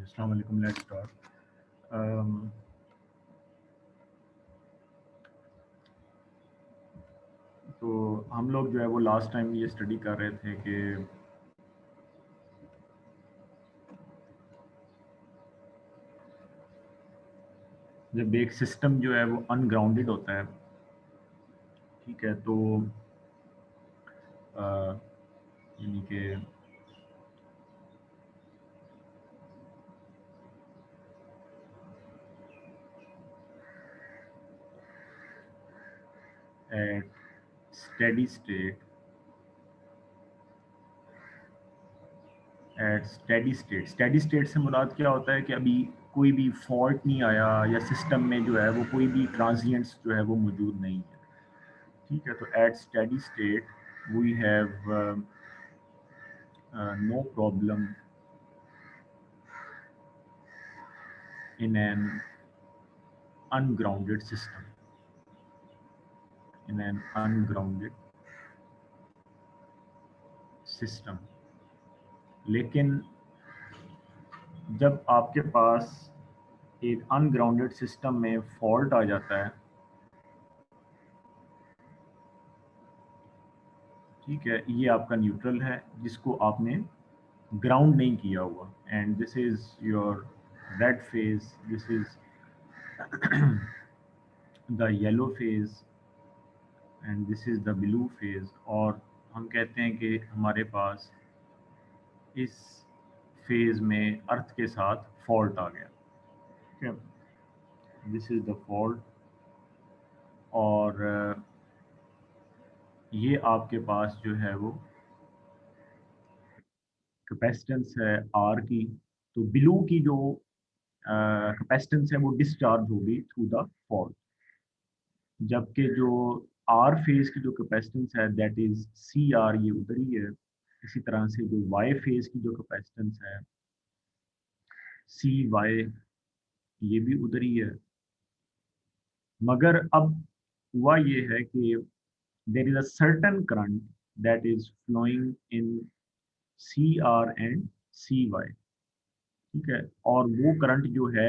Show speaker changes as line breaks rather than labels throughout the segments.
अस्सलाम वालेकुम, let's start. तो हम लोग जो है वो लास्ट टाइम ये स्टडी कर रहे थे कि जब एक सिस्टम जो है वो अनग्राउंडेड होता है, ठीक है, तो यानी कि at steady state steady state से मुराद क्या होता है कि अभी कोई भी फॉल्ट नहीं आया या सिस्टम में जो है वो कोई भी ट्रांजिएंट्स जो है वो मौजूद नहीं है, ठीक है। तो at steady state we have no problem in an ungrounded system, in an ungrounded system। लेकिन जब आपके पास एक अनग्राउंडेड सिस्टम में फॉल्ट आ जाता है, ठीक है, ये आपका न्यूट्रल है जिसको आपने ग्राउंड नहीं किया हुआ, and this is your red phase, this is the yellow phase and this is the blue phase. और हम कहते हैं कि हमारे पास इस फेज में अर्थ के साथ फॉल्ट आ गया, ठीक है, दिस इज द फॉल्ट। और ये आपके पास जो है वो कैपेसिटेंस है आर की। तो ब्लू की जो कैपेसिटेंस है वो डिस्चार्ज होगी थ्रू द फॉल्ट, जबकि जो आर फेज की जो कैपेसिटेंस है दैट इज सी आर, ये उधर ही है। इसी तरह से जो वाई फेज की जो कैपेसिटेंस है सी वाई, ये भी उधर ही है। मगर अब हुआ ये है कि there is a certain current that is flowing in CR and CY, ठीक है। और वो करंट जो है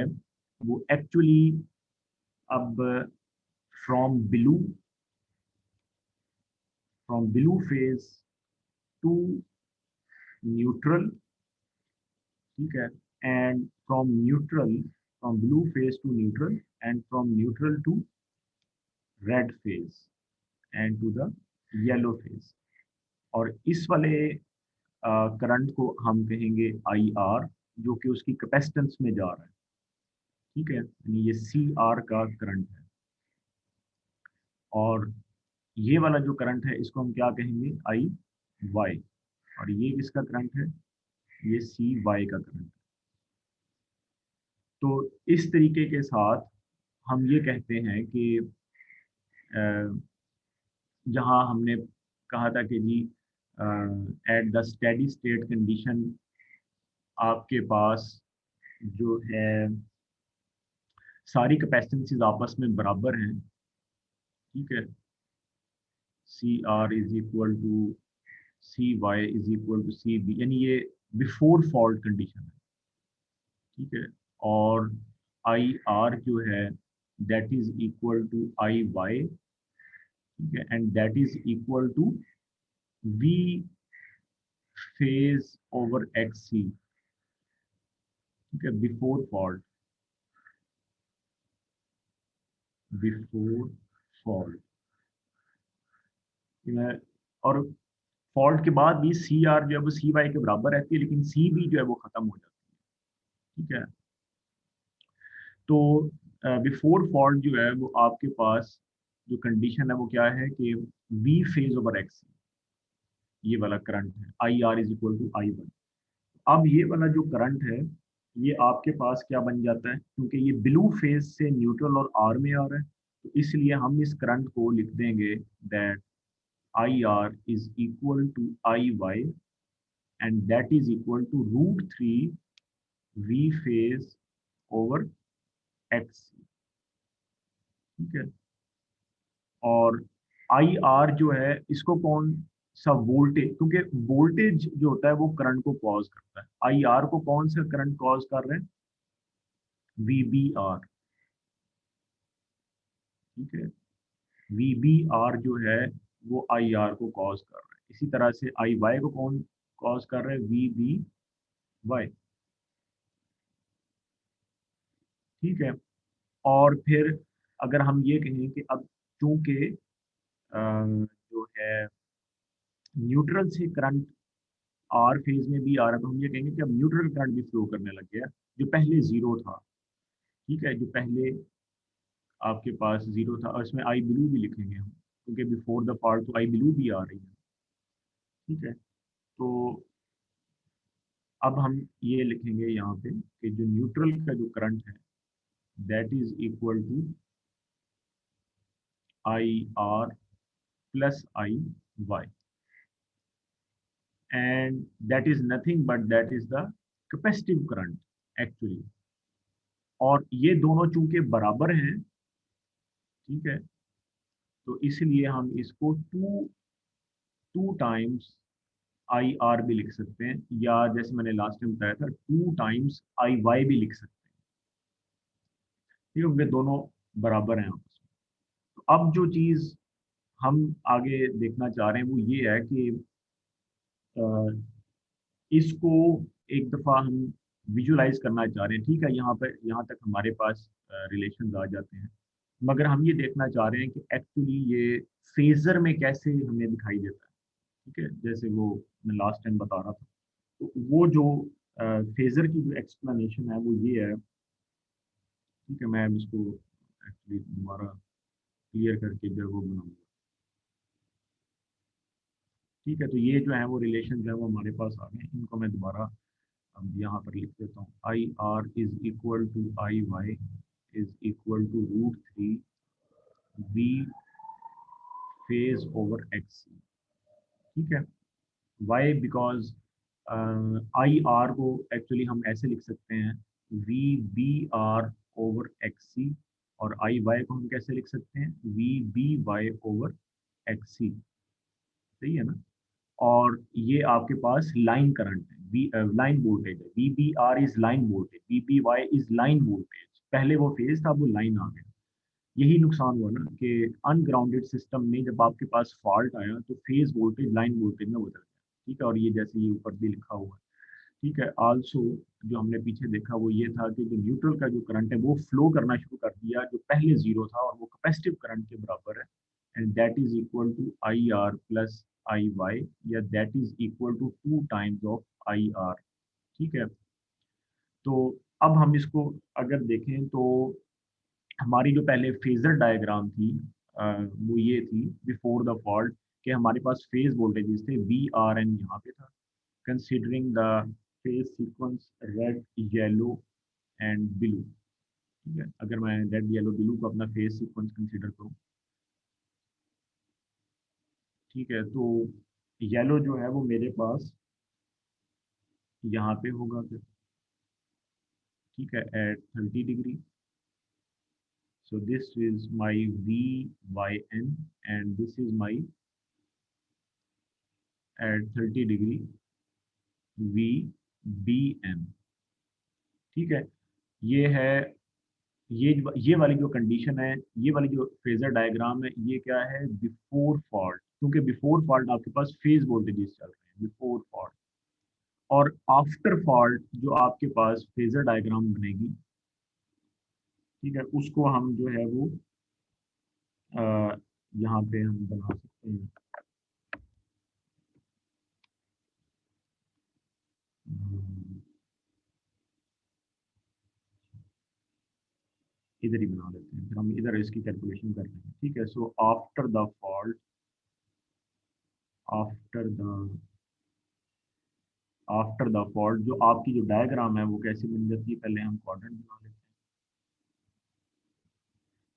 वो एक्चुअली अब from blue phase to neutral, ठीक है, and from blue phase to neutral, and from neutral to red phase, and to the yellow phase. और इस वाले करंट को हम कहेंगे आई आर, जो कि उसकी कैपेसिटेंस में जा रहा है, ठीक है, यानी ये सी आर का करंट है। और ये वाला जो करंट है इसको हम क्या कहेंगे, आई वाई। और ये किसका करंट है, ये सी वाई का करंट है। तो इस तरीके के साथ हम ये कहते हैं कि जहाँ हमने कहा था कि जी at the steady state condition आपके पास जो है सारी कैपेसिटेंसीज आपस में बराबर हैं, ठीक है। C R is equal to C Y is equal to C B, यानी ये बिफोर फॉल्ट कंडीशन है, ठीक है। और आई आर जो है that is equal to I Y, ठीक है, and that is equal to V phase over X C, ठीक है, बिफोर फॉल्ट, बिफोर फॉल्ट। और फॉल्ट के बाद भी सी आर जो है वो सी वाई के बराबर रहती है, लेकिन सी बी जो है वो खत्म हो जाती है, ठीक है। तो बिफोर फॉल्ट जो है वो आपके पास जो कंडीशन है वो क्या है कि वी फेज ओवर एक्स, ये वाला करंट है, I R is equal to I one. अब ये वाला जो करंट है ये आपके पास क्या बन जाता है, क्योंकि ये ब्लू फेज से न्यूट्रल और आर में आ रहा है, तो इसलिए हम इस करंट को लिख देंगे that I R is equal to I Y, and that is equal to root three V phase over X, ठीक है। और आई आर जो है इसको कौन सब वोल्टेज, क्योंकि वोल्टेज जो होता है वो करंट को कॉज करता है। आई आर को कौन सा करंट कॉज कर रहे हैं? V B R. ठीक है, वी बी आर जो है वो आई आर को कॉज कर रहा है। इसी तरह से आई वाई को कौन कॉज कर रहा है? V B Y. ठीक है, और फिर अगर हम ये कहें कि अब चूंकि जो है न्यूट्रल से करंट आर फेज में भी आ रहा है, तो हम ये कहेंगे कि अब न्यूट्रल करंट भी फ्लो करने लग गया, जो पहले जीरो था। ठीक है, जो पहले आपके पास जीरो था, और इसमें आई ब्लू भी लिखेंगे हम, क्योंकि बिफोर द फॉल्ट तो आई ब्लू भी आ रही है। ठीक है, तो अब हम ये लिखेंगे यहाँ पे कि जो न्यूट्रल का जो करंट है that is equal to I R plus I Y, and that is nothing but that is the capacitive current actually. और ये दोनों चूंकि बराबर हैं, ठीक है, तो इसलिए हम इसको two two times I R भी लिख सकते हैं, या जैसे मैंने लास्ट टाइम बताया था टू टाइम्स आई वाई भी लिख सकते हैं। ठीक है, वे दोनों बराबर हैं आपस में। तो अब जो चीज हम आगे देखना चाह रहे हैं वो ये है कि अ, इसको एक दफा हम विजुलाइज करना चाह रहे हैं। ठीक है, यहाँ पर यहाँ तक हमारे पास रिलेशन आ जाते हैं, मगर हम ये देखना चाह रहे हैं कि एक्चुअली ये फेजर में कैसे हमें दिखाई देता है। ठीक है, जैसे वो मैं लास्ट टाइम बता रहा था, तो वो जो फेजर की जो एक्सप्लेनेशन है वो ये है। ठीक है, मैं इसको एक्चुअली दोबारा क्लियर करके जो है वो बनाऊंगा। ठीक है, तो ये जो है वो रिलेशन जो है वो हमारे पास आ गए, इनको मैं दोबारा अब यहाँ पर लिख देता हूँ। I R is equal to I Y is equal to √3 V phase over X. ठीक है, वाई बिकॉज आई आर को एक्चुअली हम ऐसे लिख सकते हैं V B R over X C, और आई वाई को हम कैसे लिख सकते हैं? V B Y over X C. सही है ना? और ये आपके पास लाइन करंट है, वी लाइन वोल्टेज है। V B R is line voltage, V B Y is line voltage. पहले वो फेज था, वो लाइन आ गया। यही नुकसान हुआ ना कि अनग्राउंडेड सिस्टम में जब आपके पास फॉल्ट आया तो फेज वोल्टेज लाइन वोल्टेज में बदल गया। ठीक है, और ये जैसे ये ऊपर भी लिखा हुआ है। ठीक है, आल्सो जो हमने पीछे देखा वो ये था कि जो न्यूट्रल का जो करंट है वो फ्लो करना शुरू कर दिया, जो पहले जीरो था, और वो कैपेसिटिव करंट के बराबर है, and that is equal to I R plus I Y, या that is equal to two times of I R. ठीक है, तो अब हम इसको अगर देखें तो हमारी जो पहले फेजर डायग्राम थी वो ये थी बिफोर द फॉल्ट, कि हमारे पास फेज वोल्टेजेस थे वी आर एन यहाँ पे था, considering the phase sequence red yellow and blue. ठीक है, अगर मैं रेड येलो ब्लू को अपना फेज सीक्वेंस कंसीडर करूँ, ठीक है, तो येलो जो है वो मेरे पास यहाँ पे होगा फिर। ठीक है, at 30 degree, so this is my vyn, and this is my at 30 degree vbn। ठीक है, ये है, ये वाली जो कंडीशन है, ये वाली जो फेजर डायग्राम है, ये क्या है? बिफोर फॉल्ट, क्योंकि बिफोर फॉल्ट आपके पास फेज वोल्टेजेस चल रहे हैं बिफोर फॉल्ट। और आफ्टर फॉल्ट जो आपके पास फेजर डायग्राम बनेगी, ठीक है, उसको हम जो है वो यहाँ पे हम बना सकते हैं। हम्म, इधर ही बना लेते हैं, फिर हम इधर इसकी कैलकुलेशन कर लेंगे। ठीक है, so after the fault, after the after the fault जो आपकी जो डायग्राम है वो कैसे बन जाती है? पहले हम क्वाड्रेंट बना लेते हैं।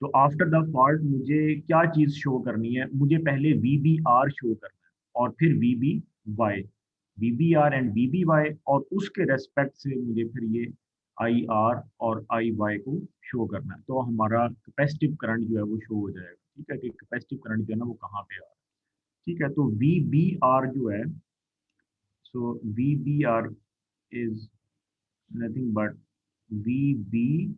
तो आफ्टर द फॉल्ट मुझे क्या चीज शो करनी है? मुझे पहले वी बी आर शो करना है, और फिर V B Y, V B R and V B Y, और उसके रेस्पेक्ट से मुझे फिर ये आई आर और आई वाई को शो करना है। तो हमारा कैपेसिटिव करंट जो है वो शो हो जाएगा। ठीक है, कि कैपेसिटिव करंट जो है ना वो कहाँ पे आ रहा है। ठीक है, तो वी बी आर जो है, so V B R is nothing but V B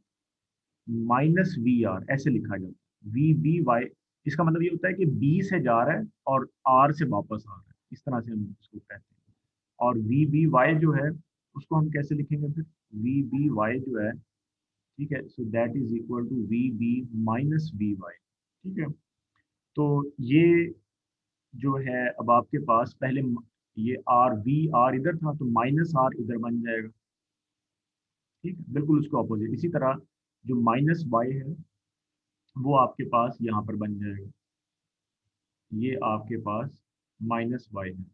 minus V R, ऐसे लिखा जाता है वी बी वाई। इसका मतलब ये होता है कि बी से जा रहा है और आर से वापस आ रहा है, इस तरह से हम इसको कहते हैं। और वी बी वाई जो है उसको हम कैसे लिखेंगे फिर, वी बी वाई जो है, ठीक है, so that is equal to V B minus V Y. ठीक है, तो ये जो है अब आपके पास पहले ये आर वी आर इधर था तो माइनस आर इधर बन जाएगा। ठीक है, बिल्कुल उसके ऑपोजिट। इसी तरह जो माइनस वाई है वो आपके पास यहाँ पर बन जाएगा, ये आपके पास माइनस वाई है।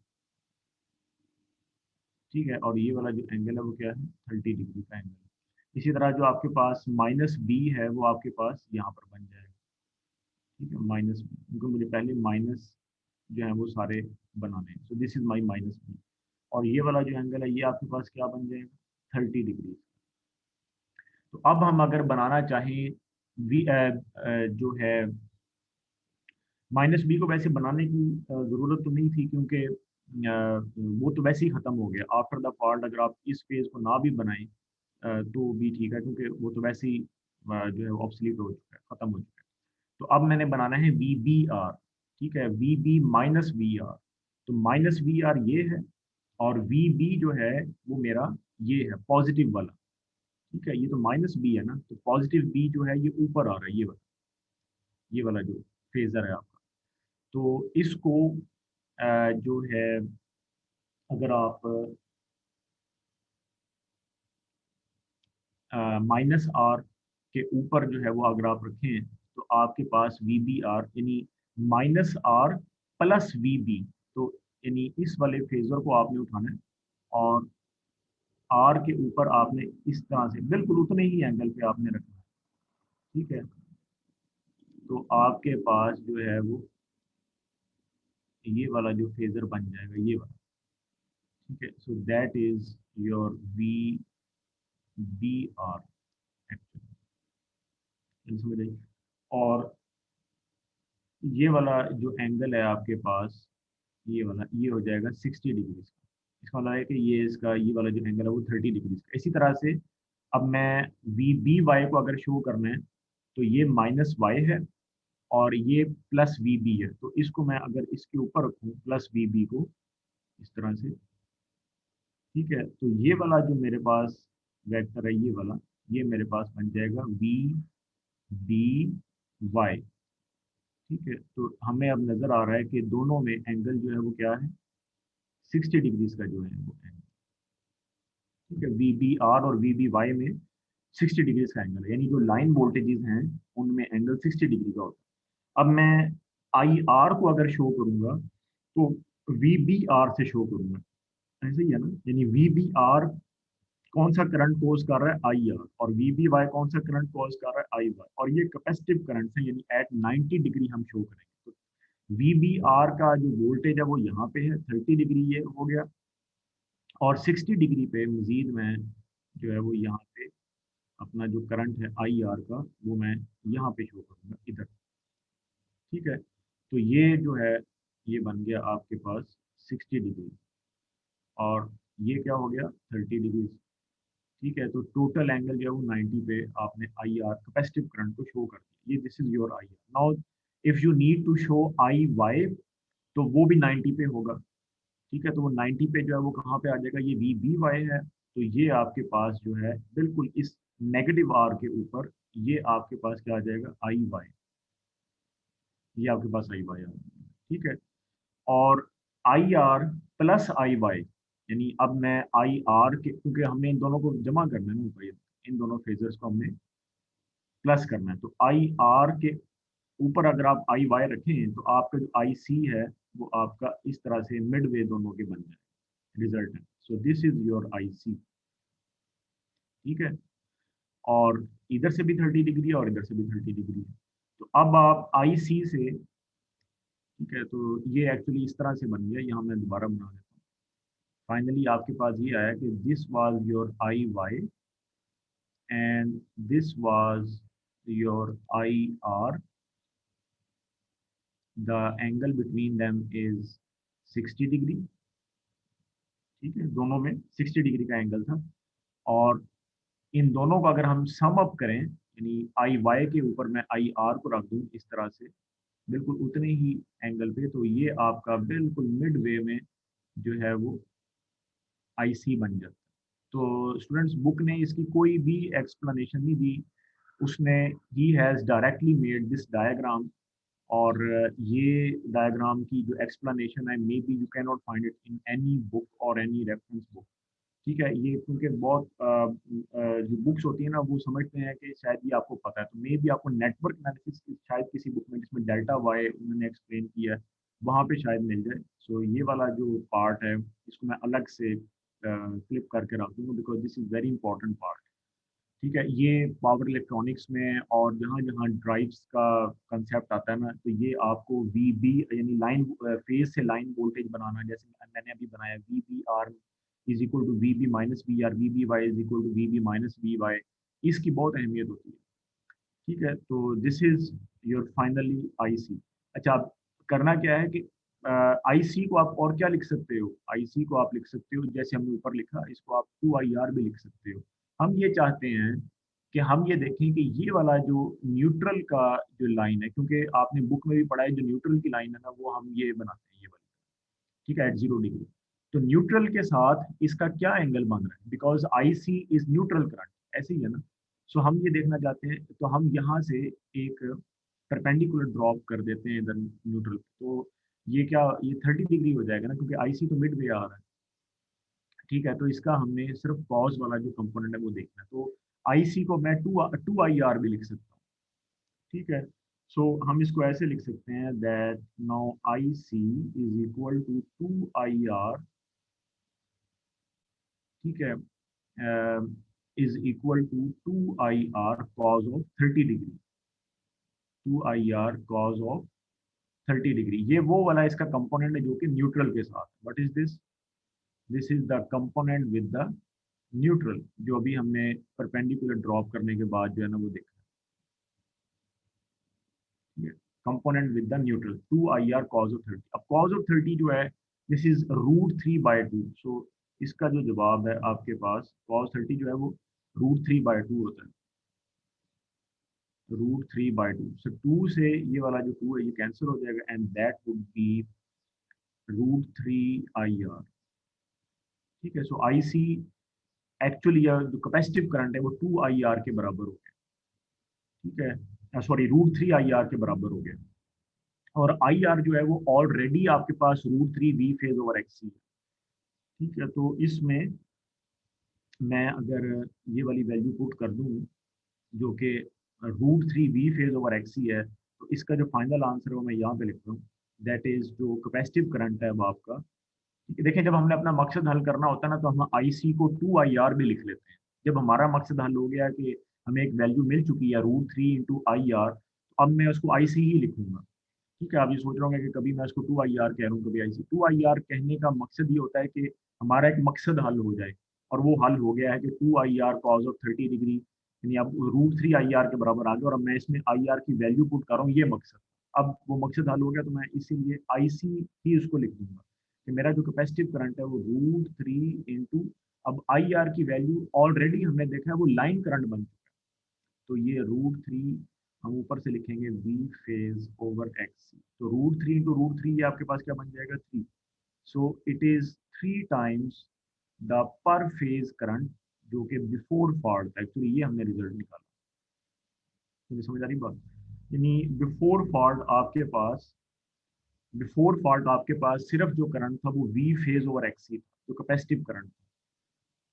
ठीक है, और ये वाला जो एंगल है वो क्या है, 30 डिग्री का एंगल है। इसी तरह जो आपके पास माइनस बी है वो आपके पास यहाँ पर बन जाएगा। ठीक है, माइनस बी, क्योंकि मुझे पहले माइनस जो है वो सारे बनाने हैं। So this is my minus B. और ये वाला जो एंगल है ये आपके पास क्या बन जाएगा, 30 डिग्री। तो अब हम अगर बनाना चाहें वी जो है माइनस बी को, वैसे बनाने की ज़रूरत तो नहीं थी क्योंकि वो तो वैसे ही ख़त्म हो गया आफ्टर द फॉल्ट। अगर आप इस फेज़ को ना भी बनाएं तो भी ठीक है, क्योंकि वो तो वैसे ही जो है ऑब्सलीट हो चुका है, ख़त्म हो चुका है। तो अब मैंने बनाना है वी बी आर। ठीक है, V B minus V R. तो माइनस वी आर ये है, और वी बी जो है वो मेरा ये है पॉजिटिव वाला। ठीक है, ये तो माइनस बी है ना, तो पॉजिटिव बी जो है ये ऊपर आ रहा है, ये वाला जो फेजर है आपका। तो इसको जो है अगर आप माइनस आर के ऊपर जो है वो अगर आप रखें तो आपके पास वी बी आर यानी minus R plus V B. तो यानी इस वाले फेजर को आपने उठाना है और आर के ऊपर आपने इस तरह से बिल्कुल उतने ही एंगल पे आपने रखना है। ठीक है, तो आपके पास जो है वो ये वाला जो फेजर बन जाएगा, ये वाला। ठीक है, so that is your V B R actually, समझ आई। और ये वाला जो एंगल है आपके पास, ये वाला ये हो जाएगा 60 डिग्री का। इसका मतलब है कि ये इसका ये वाला जो एंगल है वो 30 डिग्री का। इसी तरह से अब मैं वी बी वाई को अगर शो करना है तो ये माइनस वाई है और ये प्लस वी बी है। तो इसको मैं अगर इसके ऊपर रखूँ प्लस वी बी को इस तरह से, ठीक है, तो ये वाला जो मेरे पास वेक्टर है ये वाला, ये मेरे पास बन जाएगा वी बी वाई। ठीक है, तो हमें अब नजर आ रहा है कि दोनों में एंगल जो है वो क्या है, 60 डिग्रीज का जो है वो एंगल। ठीक है, वी बी आर और वी बी वाई में 60 डिग्रीज का एंगल है, यानी जो लाइन वोल्टेजेस हैं उनमें एंगल 60 डिग्री का होता है। अब मैं आई आर को अगर शो करूंगा तो वी बी आर से शो करूंगा, ऐसे ही है ना, यानी वी बी आर कौन सा करंट कोज कर रहा है, आई आर, और वी बी वाई कौन सा करंट कोज कर रहा है, आई वाई। और ये कैपेसिटिव करंट है, यानी एट 90 डिग्री हम शो करेंगे। तो वी बी आर का जो वोल्टेज है वो यहाँ पे है 30 डिग्री, ये हो गया। और 60 डिग्री पे मजीद मैं जो है वो यहाँ पे अपना जो करंट है आई आर का वो मैं यहाँ पे शो करूँगा इधर। ठीक है, तो ये जो है ये बन गया आपके पास 60 डिग्री, और ये क्या हो गया 30 डिग्री। ठीक है, तो टोटल एंगल जो है वो 90 पे आपने आई आर कैपेसिटिव करंट को शो कर दिया। ये this is your I R. Now if you need to show I Y तो वो भी 90 पे होगा। ठीक है, तो वो 90 पे जो है वो कहाँ पे आ जाएगा, ये वी बी वाई है, तो ये आपके पास जो है बिल्कुल इस नेगेटिव आर के ऊपर ये आपके पास क्या आ जाएगा, आई वाई। ये आपके पास आई वाई आ जाएगा। ठीक है, और I R plus I Y, यानी अब मैं आई आर के, क्योंकि हमने इन दोनों को जमा करना है ना ऊपर, इन दोनों फेजर्स को हमने प्लस करना है, तो आई आर के ऊपर अगर आप आई वाई रखें तो आपका जो आई सी है वो आपका इस तरह से मिड वे दोनों के बन जाए रिजल्ट है। सो दिस इज योर आई सी। ठीक है, और इधर से भी 30 डिग्री और इधर से भी 30 डिग्री है। तो अब आप आई सी से, ठीक है, तो ये एक्चुअली इस तरह से बन गया, यहाँ मैं दोबारा बना देता हूँ। फाइनली आपके पास ये आया कि this was your I Y and this was your I R, the angle between them is 60 degree. ठीक है, दोनों में 60 डिग्री का एंगल था, और इन दोनों को अगर हम सम अप करें, यानी आई वाई के ऊपर मैं आई आर को रख दूं इस तरह से, बिल्कुल उतने ही एंगल पे, तो ये आपका बिल्कुल मिड वे में जो है वो आई सी बन जाता है। तो स्टूडेंट्स, बुक ने इसकी कोई भी एक्सप्लेनेशन नहीं दी, उसने he has directly made this diagram, और ये डायग्राम की जो एक्सप्लेनेशन है, may be you can not find it in any book और एनी रेफरेंस बुक। ठीक है, ये क्योंकि बहुत जो बुक्स होती है ना, वो समझते हैं कि शायद ये आपको पता है, तो मे भी आपको नेटवर्क एनालिसिस शायद किसी बुक में जिसमें डेल्टा वाई उन्होंने एक्सप्लेन किया है, वहाँ पे शायद मिल जाए। सो ये वाला जो पार्ट है, इसको मैं अलग से क्लिप करके रख दूंगा, because this is very important part. ठीक है, ये पावर इलेक्ट्रॉनिक्स में और जहाँ जहाँ ड्राइव्स का कंसेप्ट आता है ना, तो ये आपको वी बी यानी लाइन फेज से लाइन वोल्टेज बनाना, जैसे मैंने अभी बनाया V B R is equal to V B minus V R, V B Y is equal to V B minus V Y, इसकी बहुत अहमियत होती है। ठीक है, तो this is your finally I C. अच्छा, अब करना क्या है कि आई सी को आप और क्या लिख सकते हो, आई सी को आप लिख सकते हो जैसे हमने ऊपर लिखा, इसको आप टू आई आर भी लिख सकते हो। हम ये चाहते हैं कि हम ये देखें कि ये वाला जो न्यूट्रल का जो लाइन है, क्योंकि आपने बुक में भी पढ़ा है, जो न्यूट्रल की लाइन है ना, वो हम ये बनाते हैं ये वाली। ठीक है, एट 0 डिग्री। तो न्यूट्रल के साथ इसका क्या एंगल बन रहा है, because I C is neutral current, ऐसे ही है ना। सो हम ये देखना चाहते हैं, तो हम यहाँ से एक परपेंडिकुलर ड्रॉप कर देते हैं इधर न्यूट्रल, तो ये क्या, ये 30 डिग्री हो जाएगा ना, क्योंकि आई सी तो मिड वे आ रहा है। ठीक है, तो इसका हमने सिर्फ कॉज वाला जो कंपोनेंट है वो देखना है, तो आई सी को मैं टू आई आर भी लिख सकता हूँ। ठीक है, सो हम इसको ऐसे लिख सकते हैं that now I C is equal to two I R. ठीक है, is equal to two I R cos of 30 degree, two I R cos of 30 degree. ये वो वाला इसका कंपोनेंट है जो कि न्यूट्रल के साथ। What is this? This is the component with the neutral, जो अभी हमने परपेंडिकुलर ड्रॉप करने के बाद जो है ना वो देखा। Component with the neutral, two I R cos of 30। अब कॉज ऑफ 30 जो है, दिस इज √3/2। सो इसका जो जवाब है आपके पास, कॉज 30 जो है वो √3/2 होता है, √3/2। सो 2 से ये वाला जो 2 है ये कैंसिल हो जाएगा, and that would be √3 IR। ठीक है, सो आई सी एक्चुअली जो कैपेसिटिव करंट है वो 2 IR के बराबर हो गया। ठीक है, सॉरी, √3 IR के बराबर हो गया, और आई आर जो है वो ऑलरेडी आपके पास √3 V फेज ओवर एक्स है। ठीक है, तो इसमें मैं अगर ये वाली वैल्यू पुट कर दूं, जो कि √3 V फेज ओवर एक्स है, तो इसका जो फाइनल आंसर है वो मैं यहाँ पे लिख रहा हूँ, दैट इज जो कैपेसिटिव करंट है वो आपका। ठीक है, देखिए, जब हमने अपना मकसद हल करना होता है ना, तो हम आई सी को 2 IR भी लिख लेते हैं। जब हमारा मकसद हल हो गया कि हमें एक वैल्यू मिल चुकी है √3 × IR, तो अब मैं उसको आई सी ही लिखूंगा। ठीक है, आप ये सोच रहे होंगे कि कभी मैं इसको 2 IR कह रहा हूँ, कभी आई सी। 2 IR कहने का मकसद ये होता है कि हमारा एक मकसद हल हो जाए, और वो हल हो गया है कि 2 IR कॉज ऑफ 30 डिग्री, यानी अब √3 IR के बराबर आ गया, और अब मैं इसमें आई आर की वैल्यू पुट कर रहा हूँ, ये मकसद। अब वो मकसद हल हो गया, तो मैं इसीलिए आई सी ही उसको लिख दूंगा कि मेरा जो कैपेसिटिव करंट है वो √3 अब आई आर की वैल्यू ऑलरेडी हमने देखा है वो लाइन करंट बन चुका है, तो ये √3 हम ऊपर से लिखेंगे V फेज ओवर एक्स। तो √3 × √3 ये आपके पास क्या बन जाएगा, 3। So it is 3 times the पर फेज करंट जो कि बिफोर फॉल्ट था। एक्चुअली ये हमने रिजल्ट निकाला, मुझे समझ आ रही बात? यानी बिफोर फॉल्ट आपके पास सिर्फ जो करंट था वो V फेज ओवर एक्स ही था, जो कैपेसिटिव करंट था।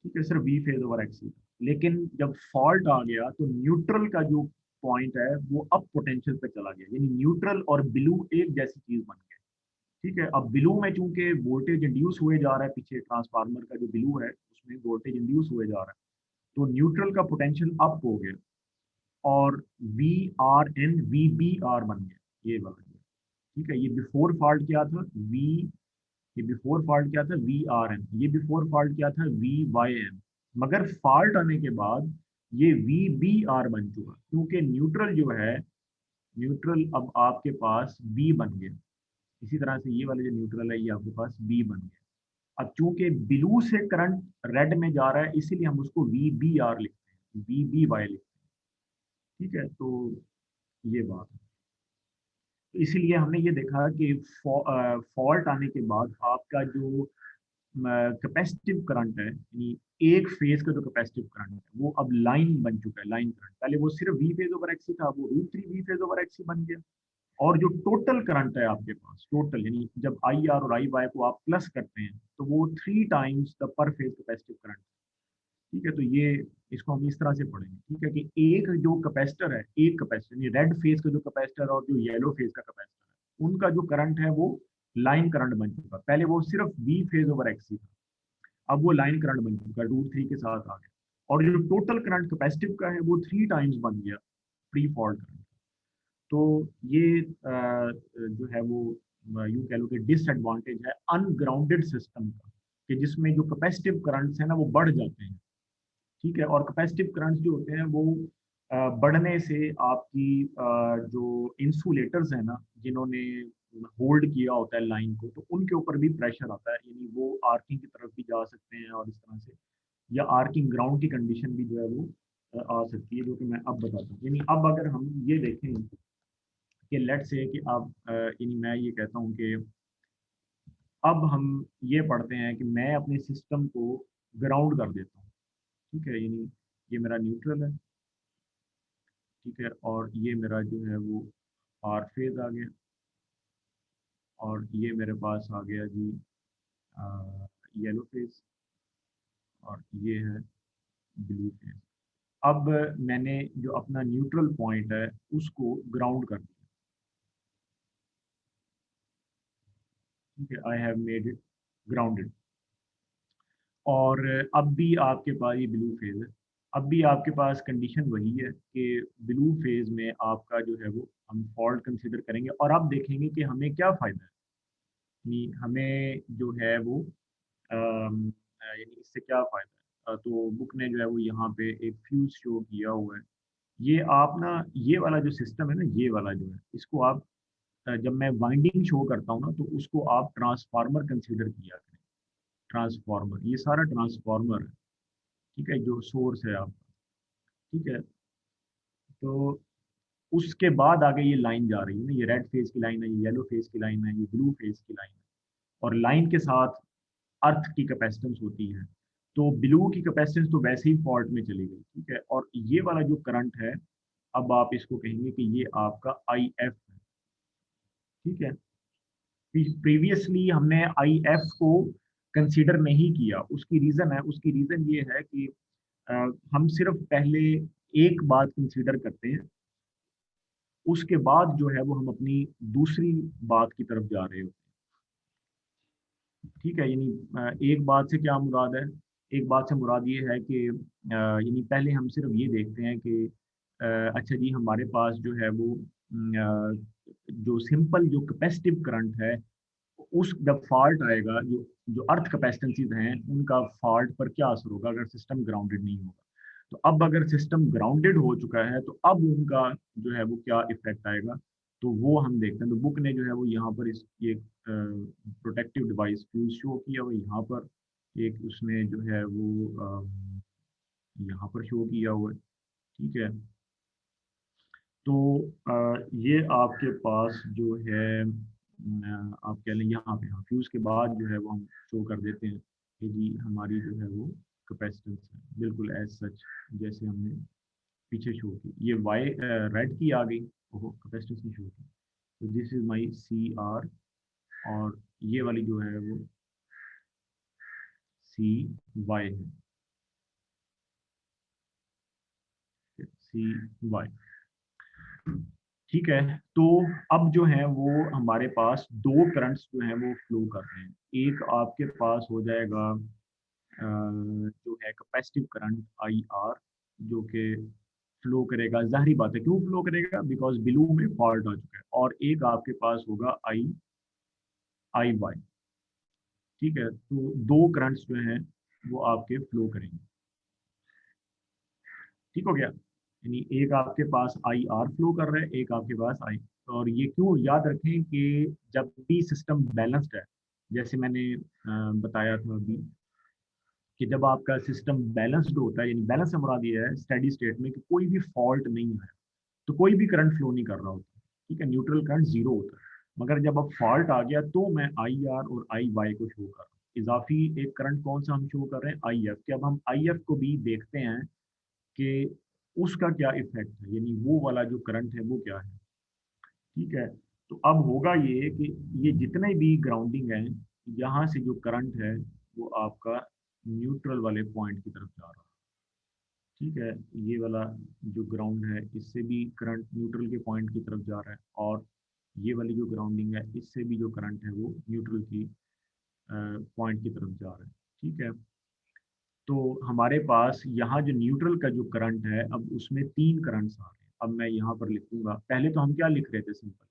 ठीक है, सिर्फ V फेज ओवर एक्स ही था, लेकिन जब फॉल्ट आ गया तो न्यूट्रल का जो पॉइंट है वो अब पोटेंशियल पे चला गया, यानी न्यूट्रल और ब्लू एक जैसी चीज बन गई। ठीक है, अब ब्लू में चूंकि वोल्टेज इंड्यूस हुए जा रहा है, पीछे ट्रांसफार्मर का जो ब्लू है उसमें वोल्टेज इंड्यूस हुए जा रहा है, तो न्यूट्रल का पोटेंशियल अप हो गया, और VRN VBR बन गया ये वाला। ठीक है, ये बिफोर फॉल्ट क्या था, वी, ये बिफोर फॉल्ट क्या था, VRN, ये बिफोर फॉल्ट क्या था, VYN। मगर फॉल्ट आने के बाद ये VBR बन चुका, क्योंकि न्यूट्रल जो है न्यूट्रल अब आपके पास बी बन गया। इसी तरह से ये वाला जो न्यूट्रल है ये आपके पास बी बन गया। अब चूंकि ब्लू से करंट रेड में जा रहा है इसीलिए हम उसको वी बी आर लिखते हैं, वी बी वाई लिखते हैं। ठीक है, तो ये बात है। तो इसीलिए हमने ये देखा कि फॉल्ट आने के बाद आपका जो कैपेसिटिव करंट है, यानी एक फेज का जो कैपेसिटिव करंट है वो अब लाइन बन चुका है, लाइन करंट। पहले वो सिर्फ वी फेज ओवर एक्सी था, वो root three V phase over X C बन गया। और जो टोटल करंट है आपके पास, टोटल यानी जब आई आर और आई वाई को आप प्लस करते हैं तो वो थ्री टाइम्स द पर फेज कैपेसिटिव करंट। ठीक है, तो ये इसको हम इस तरह से पढ़ेंगे। ठीक है, कि एक जो कैपेसिटर है, एक कैपेसिटर रेड फेज का जो कैपेसिटर और जो येलो फेज का कैपेसिटर है, उनका जो करंट है वो लाइन करंट बन चुका। पहले वो सिर्फ वी फेज ओवर एक्सी था, अब वो लाइन करंट बन चुका है, रूट थ्री के साथ आ गया। और जो टोटल करंट कैपेसिटिव का है वो थ्री टाइम्स बन गया प्री फॉल्ट करंट। तो ये जो है वो यूं कह लो कि डिसएडवांटेज है अनग्राउंडेड सिस्टम का, कि जिसमें जो कैपेसिटिव करंट्स है ना वो बढ़ जाते हैं। ठीक है, और कैपेसिटिव करंट्स जो होते हैं वो बढ़ने से आपकी जो इंसुलेटर्स है ना, जिन्होंने होल्ड किया होता है लाइन को, तो उनके ऊपर भी प्रेशर आता है, यानी वो आर्किंग की तरफ भी जा सकते हैं और इस तरह से, या आर्किंग ग्राउंड की कंडीशन भी जो है वो आ सकती है, जो कि मैं अब बताता हूँ। यानी अब अगर हम ये देखें कि लेट्स से कि अब यानी मैं ये कहता हूँ कि अब हम ये पढ़ते हैं कि मैं अपने सिस्टम को ग्राउंड कर देता हूँ। ठीक है, यानी ये मेरा न्यूट्रल है। ठीक है, और ये मेरा जो है वो आर फेज आ गया, और ये मेरे पास आ गया जी येलो फेज, और ये है ब्लू फेज। अब मैंने जो अपना न्यूट्रल पॉइंट है उसको ग्राउंड कर दिया। ठीक है, I have made it grounded. और अब भी आपके पास ये ब्लू फेज है। अब भी आपके पास कंडीशन वही है कि ब्लू फेज में आपका जो है वो हम फॉल्ट कंसीडर करेंगे, और अब देखेंगे कि हमें क्या फ़ायदा है। यानी हमें जो है वो यानी इससे क्या फ़ायदा है। तो बुक ने जो है वो यहाँ पे एक फ्यूज शो किया हुआ है। ये आप ना, ये वाला जो सिस्टम है ना, ये वाला जो है, इसको आप जब मैं वाइंडिंग शो करता हूँ ना तो उसको आप ट्रांसफार्मर कंसीडर किया करें। ट्रांसफार्मर, ये सारा ट्रांसफार्मर है। ठीक है, जो सोर्स है आपका। ठीक है, तो उसके बाद आगे ये लाइन जा रही है ना, ये रेड फेज की लाइन है, ये येलो फेज की लाइन है, ये ब्लू फेज की लाइन है। और लाइन के साथ अर्थ की कैपेसिटेंस होती है। तो ब्लू की कैपेसिटेंस तो वैसे ही फॉल्ट में चली गई। ठीक है, और ये वाला जो करंट है, अब आप इसको कहेंगे कि ये आपका आई एफ है। ठीक है, प्रीवियसली हमने आई एफ को कंसीडर नहीं किया। उसकी रीजन है, उसकी रीजन ये है कि अ, हम सिर्फ पहले एक बात कंसीडर करते हैं, उसके बाद जो है वो हम अपनी दूसरी बात की तरफ जा रहे होते हैं। ठीक है, यानी एक बात से क्या मुराद है, एक बात से मुराद ये है कि यानी पहले हम सिर्फ ये देखते हैं कि अच्छा जी हमारे पास जो है वो जो सिंपल जो कैपेसिटिव करंट है, उस जब फॉल्ट आएगा, जो जो अर्थ कैपेसिटेंसीज हैं उनका फॉल्ट पर क्या असर होगा अगर सिस्टम ग्राउंडेड नहीं होगा। तो अब अगर सिस्टम ग्राउंडेड हो चुका है तो अब उनका जो है वो क्या इफेक्ट आएगा, तो वो हम देखते हैं। तो बुक ने जो है वो यहाँ पर इस ये प्रोटेक्टिव डिवाइस फ्यूज शो किया हुआ है यहाँ पर, एक उसने जो है वो यहाँ पर शो किया हुआ है। ठीक है, तो ये आपके पास जो है आप कह लें यहाँ पे, हाँ फ्यूज के बाद जो है वो हम शो कर देते हैं कि जी हमारी जो है वो कैपेसिटेंस है, बिल्कुल एज सच जैसे हमने पीछे शो की। ये वाई रेड की आ गई, ओहो कैपेसिटेंस नहीं शो की। तो this is my C R, और ये वाली जो है वो सी वाई है, सी वाई। ठीक है, तो अब जो है वो हमारे पास दो करंट्स जो हैं वो फ्लो कर रहे हैं। एक आपके पास हो जाएगा जो है कैपेसिटिव करंट आई आर, जो कि फ्लो करेगा, जाहिर बात है क्यों फ्लो करेगा, बिकॉज ब्लू में फॉल्ट आ चुका है। और एक आपके पास होगा आई आई वाई। ठीक है, तो दो करंट्स जो हैं वो आपके फ्लो करेंगे। ठीक हो गया। यानी एक आपके पास आई आर फ्लो कर रहा है, एक आपके पास आई। और ये क्यों याद रखें कि जब भी सिस्टम बैलेंस्ड है, जैसे मैंने बताया था अभी, कि जब आपका सिस्टम बैलेंस्ड होता है, यानी बैलेंस से मुराद ये है स्टेडी स्टेट में कि कोई भी फॉल्ट नहीं है, तो कोई भी करंट फ्लो नहीं कर रहा होता, ठीक है, न्यूट्रल करंट जीरो होता है। मगर जब अब फॉल्ट आ गया तो मैं आई आर और आई वाई को शो कर रहा हूँ। इजाफी एक करंट कौन सा हम शो कर रहे हैं, आई एफ। कि अब हम आई एफ को भी देखते हैं कि उसका क्या इफेक्ट है, यानी वो वाला जो करंट है वो क्या है। ठीक है, तो अब होगा ये कि ये जितने भी ग्राउंडिंग है, यहाँ से जो करंट है वो आपका न्यूट्रल वाले पॉइंट की तरफ जा रहा है। ठीक है, ये वाला जो ग्राउंड है इससे भी करंट न्यूट्रल के पॉइंट की तरफ जा रहा है, और ये वाली जो ग्राउंडिंग है इससे भी जो करंट है वो न्यूट्रल की पॉइंट की तरफ जा रहा है। ठीक है, तो हमारे पास यहाँ जो न्यूट्रल का जो करंट है, अब उसमें तीन करंट्स आ रहे हैं। अब मैं यहाँ पर लिखूंगा, पहले तो हम क्या लिख रहे थे सिंपल,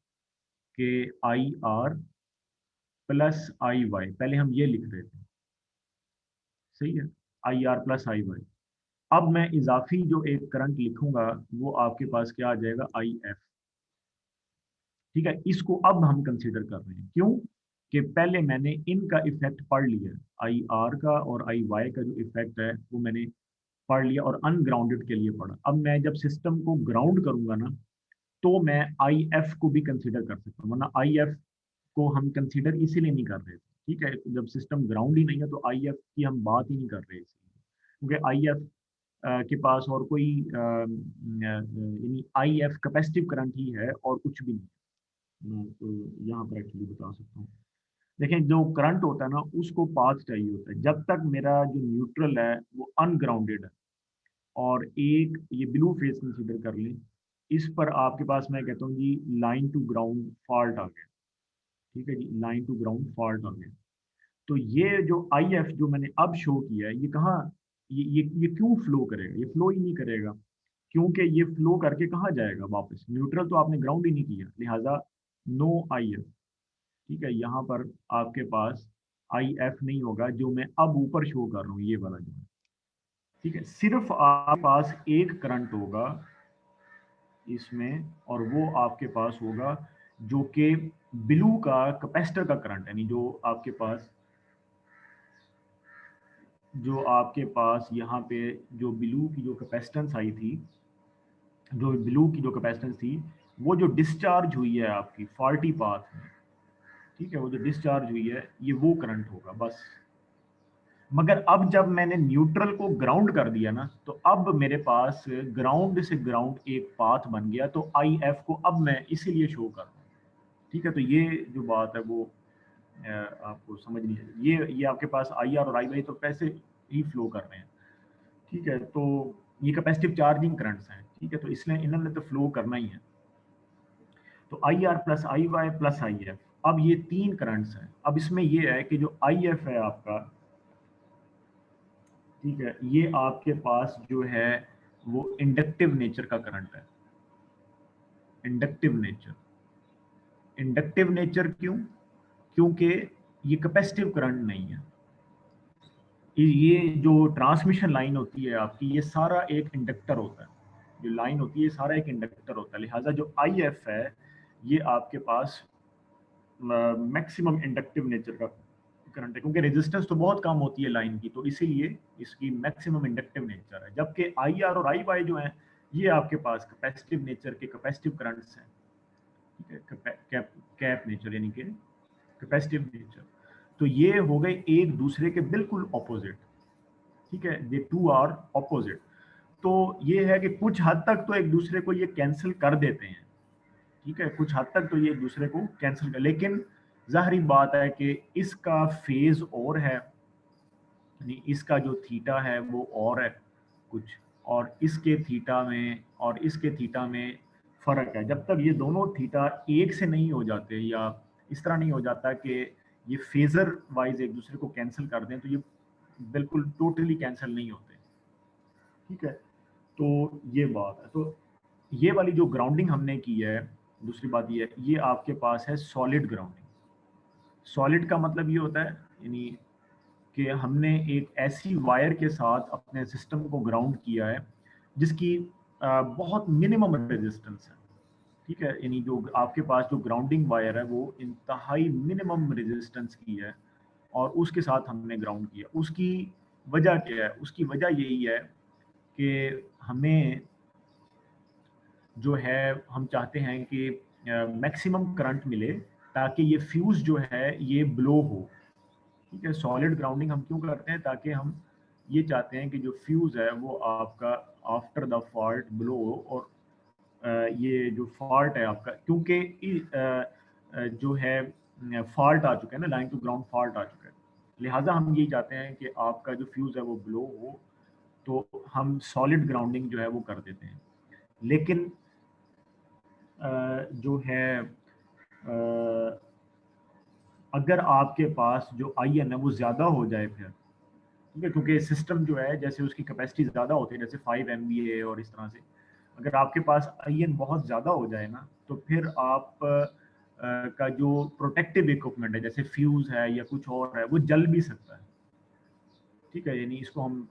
कि I R plus I Y, पहले हम ये लिख रहे थे, सही है, I R plus I Y. अब मैं इजाफी जो एक करंट लिखूंगा वो आपके पास क्या आ जाएगा, आई एफ। ठीक है, इसको अब हम कंसीडर कर रहे हैं, क्यों कि पहले मैंने इनका इफेक्ट पढ़ लिया, आई आर का और आई वाई का जो इफेक्ट है वो मैंने पढ़ लिया और अनग्राउंडेड के लिए पढ़ा। अब मैं जब सिस्टम को ग्राउंड करूंगा ना, तो मैं आई एफ को भी कंसीडर कर सकता हूँ, वरना आई एफ को हम कंसीडर इसीलिए नहीं कर रहे थे। ठीक है, जब सिस्टम ग्राउंड ही नहीं है तो आई एफ की हम बात ही नहीं कर रहे, इसलिए क्योंकि आई एफ के पास और कोई यानी आई एफ कैपेसिटिव करंट ही है और कुछ भी नहीं। मैं तो यहाँ पर एक्चुअली बता सकता हूँ। देखें, जो करंट होता है ना उसको पाथ चाहिए होता है। जब तक मेरा जो न्यूट्रल है वो अनग्राउंडेड है, और एक ये ब्लू फेज कंसीडर कर लें, इस पर आपके पास मैं कहता हूँ जी लाइन टू ग्राउंड फॉल्ट आ गया। ठीक है जी, लाइन टू ग्राउंड फॉल्ट आ गया। तो ये जो आई एफ जो मैंने अब शो किया है, ये कहाँ, ये क्यों फ्लो करेगा, ये फ्लो ही नहीं करेगा, क्योंकि ये फ्लो करके कहाँ जाएगा वापस, न्यूट्रल तो आपने ग्राउंड ही नहीं किया, लिहाजा नो आई एफ। ठीक है, यहाँ पर आपके पास आई एफ नहीं होगा, जो मैं अब ऊपर शो कर रहा हूँ ये वाला जो है। ठीक है, सिर्फ आपके पास एक करंट होगा इसमें, और वो आपके पास होगा जो कि ब्लू का कैपेसिटर का करंट, यानी जो आपके पास यहाँ पे जो ब्लू की जो कैपेसिटेंस आई थी, जो ब्लू की जो कैपेसिटेंस थी, वो जो डिस्चार्ज हुई है आपकी फॉल्टी पाथ में, ठीक है, वो जो डिस्चार्ज हुई है ये वो करंट होगा बस। मगर अब जब मैंने न्यूट्रल को ग्राउंड कर दिया ना, तो अब मेरे पास ग्राउंड से ग्राउंड एक पाथ बन गया, तो आई एफ को अब मैं इसीलिए शो कर रहा हूँ। ठीक है, तो ये जो बात है वो आपको समझनी है। ये आपके पास आई आर और आई वाई तो पैसे ही फ्लो कर रहे हैं। ठीक है, तो ये कैपेसिटिव चार्जिंग करंट्स हैं। ठीक है, तो इसलिए इन्होंने तो फ्लो करना ही है। तो I R plus I Y plus I F, अब ये तीन करंट्स हैं। अब इसमें ये है कि जो आई एफ है आपका, ठीक है, ये आपके पास जो है वो इंडक्टिव नेचर का करंट है। इंडक्टिव नेचर, इंडक्टिव नेचर क्यों, क्योंकि ये कैपेसिटिव करंट नहीं है। ये जो ट्रांसमिशन लाइन होती है आपकी, ये सारा एक इंडक्टर होता है। जो लाइन होती है ये सारा एक इंडक्टर होता है, लिहाजा जो आई एफ है ये आपके पास मैक्सिमम इंडक्टिव नेचर का करंट है, क्योंकि रेजिस्टेंस तो बहुत कम होती है लाइन की, तो इसीलिए इसकी मैक्सिमम इंडक्टिव नेचर है। जबकि आई आर और आई वाई जो है ये आपके पास कैपेसिटिव नेचर के कैपेसिटिव करंट्स हैं। ठीक है, कैप नेचर यानी कि कैपेसिटिव नेचर। तो ये हो गए एक दूसरे के बिल्कुल ऑपोजिट। ठीक है, दे टू आर ऑपोजिट। तो ये है कि कुछ हद तक तो एक दूसरे को ये कैंसिल कर देते हैं। ठीक है, कुछ हद तक तो ये एक दूसरे को कैंसिल कर, लेकिन जाहरी बात है कि इसका फेज और है, यानी इसका जो थीटा है वो और है कुछ, और इसके थीटा में और इसके थीटा में फर्क है। जब तक ये दोनों थीटा एक से नहीं हो जाते, या इस तरह नहीं हो जाता कि ये फेजर वाइज एक दूसरे को कैंसिल कर दें, तो ये बिल्कुल टोटली कैंसिल नहीं होते। ठीक है, तो ये बात है। तो ये वाली जो ग्राउंडिंग हमने की है, दूसरी बात ये है, ये आपके पास है सॉलिड ग्राउंडिंग। सॉलिड का मतलब ये होता है यानी कि हमने एक ऐसी वायर के साथ अपने सिस्टम को ग्राउंड किया है जिसकी बहुत मिनिमम रेजिस्टेंस है, ठीक है। यानी जो आपके पास जो ग्राउंडिंग वायर है वो इंतहाई मिनिमम रेजिस्टेंस की है और उसके साथ हमने ग्राउंड किया। उसकी वजह क्या है? उसकी वजह यही है कि हमें जो है हम चाहते हैं कि मैक्सिमम करंट मिले ताकि ये फ्यूज जो है ये ब्लो हो, ठीक है। सॉलिड ग्राउंडिंग हम क्यों करते हैं? ताकि हम ये चाहते हैं कि जो फ्यूज है वो आपका आफ्टर द फॉल्ट ब्लो हो और ये जो फॉल्ट है आपका, क्योंकि जो है फॉल्ट आ चुका है ना, लाइन टू ग्राउंड फॉल्ट आ चुका है, लिहाजा हम यही चाहते हैं कि आपका जो फ्यूज है वो ब्लो हो, तो हम सॉलिड ग्राउंडिंग जो है वो कर देते हैं। लेकिन जो है अगर आपके पास जो आई एन है वो ज़्यादा हो जाए फिर, ठीक है, क्योंकि सिस्टम जो है जैसे उसकी कैपेसिटी ज़्यादा होती है, जैसे 5 MVA और इस तरह से, अगर आपके पास आई एन बहुत ज़्यादा हो जाए ना, तो फिर आप का जो प्रोटेक्टिव इक्विपमेंट है जैसे फ्यूज़ है या कुछ और है वो जल भी सकता है, ठीक है। यानी इसको हम